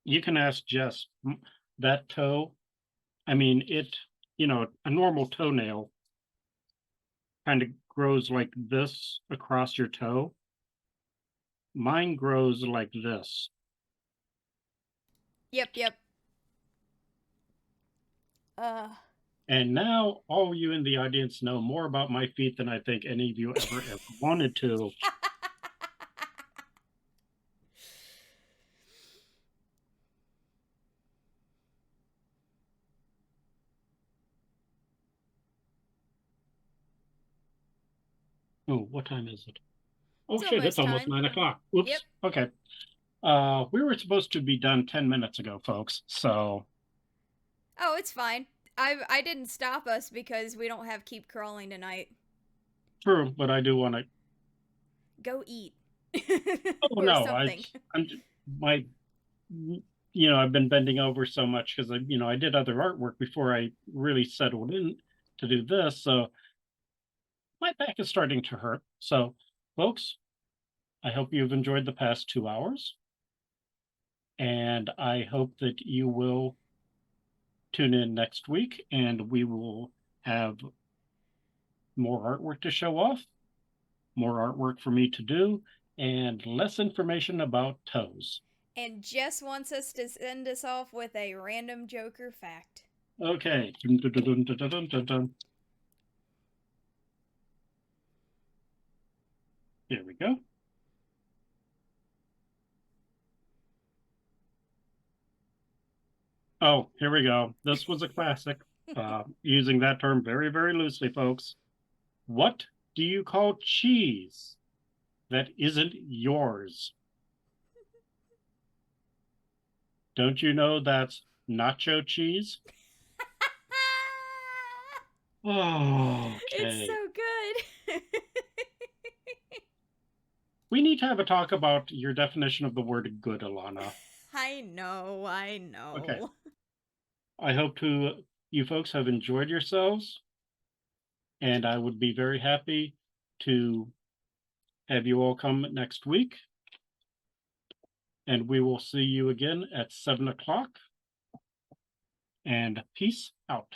You can ask Jess. That toe, I mean, a normal toenail kind of grows like this across your toe. mine grows like this.
Yep.
And now all you in the audience know more about my feet than I think any of you ever wanted to. Oh, what time is it? Oh
It's
shit, it's
almost
almost
time.
9 o'clock.
Yep.
Oops. Okay. We were supposed to be done 10 minutes ago, folks. So
Oh, it's fine. I didn't stop us because we don't have keep crawling tonight.
true, but I do want to.
Go eat.
Oh
Or
no,
something.
I'm my, I've been bending over so much because I did other artwork before I really settled in to do this. So my back is starting to hurt. So, folks, I hope you've enjoyed the past 2 hours, and I hope that you will tune in next week, and we will have more artwork to show off, more artwork for me to do, and less information about toes.
And Jess wants us to send us off with a random Joker fact.
Okay. Dun, dun, dun, dun, dun, dun, dun, dun. Here we go. Oh, here we go. This was a classic. Using that term very, very loosely, folks. What do you call cheese that isn't yours? Don't you know that's nacho cheese? Oh,
It's so
okay.
good.
We need to have a talk about your definition of the word good, Alana.
I know, I
Okay.
know.
I hope you folks have enjoyed yourselves, and I would be very happy to have you all come next week. And we will see you again at 7 o'clock. And peace out.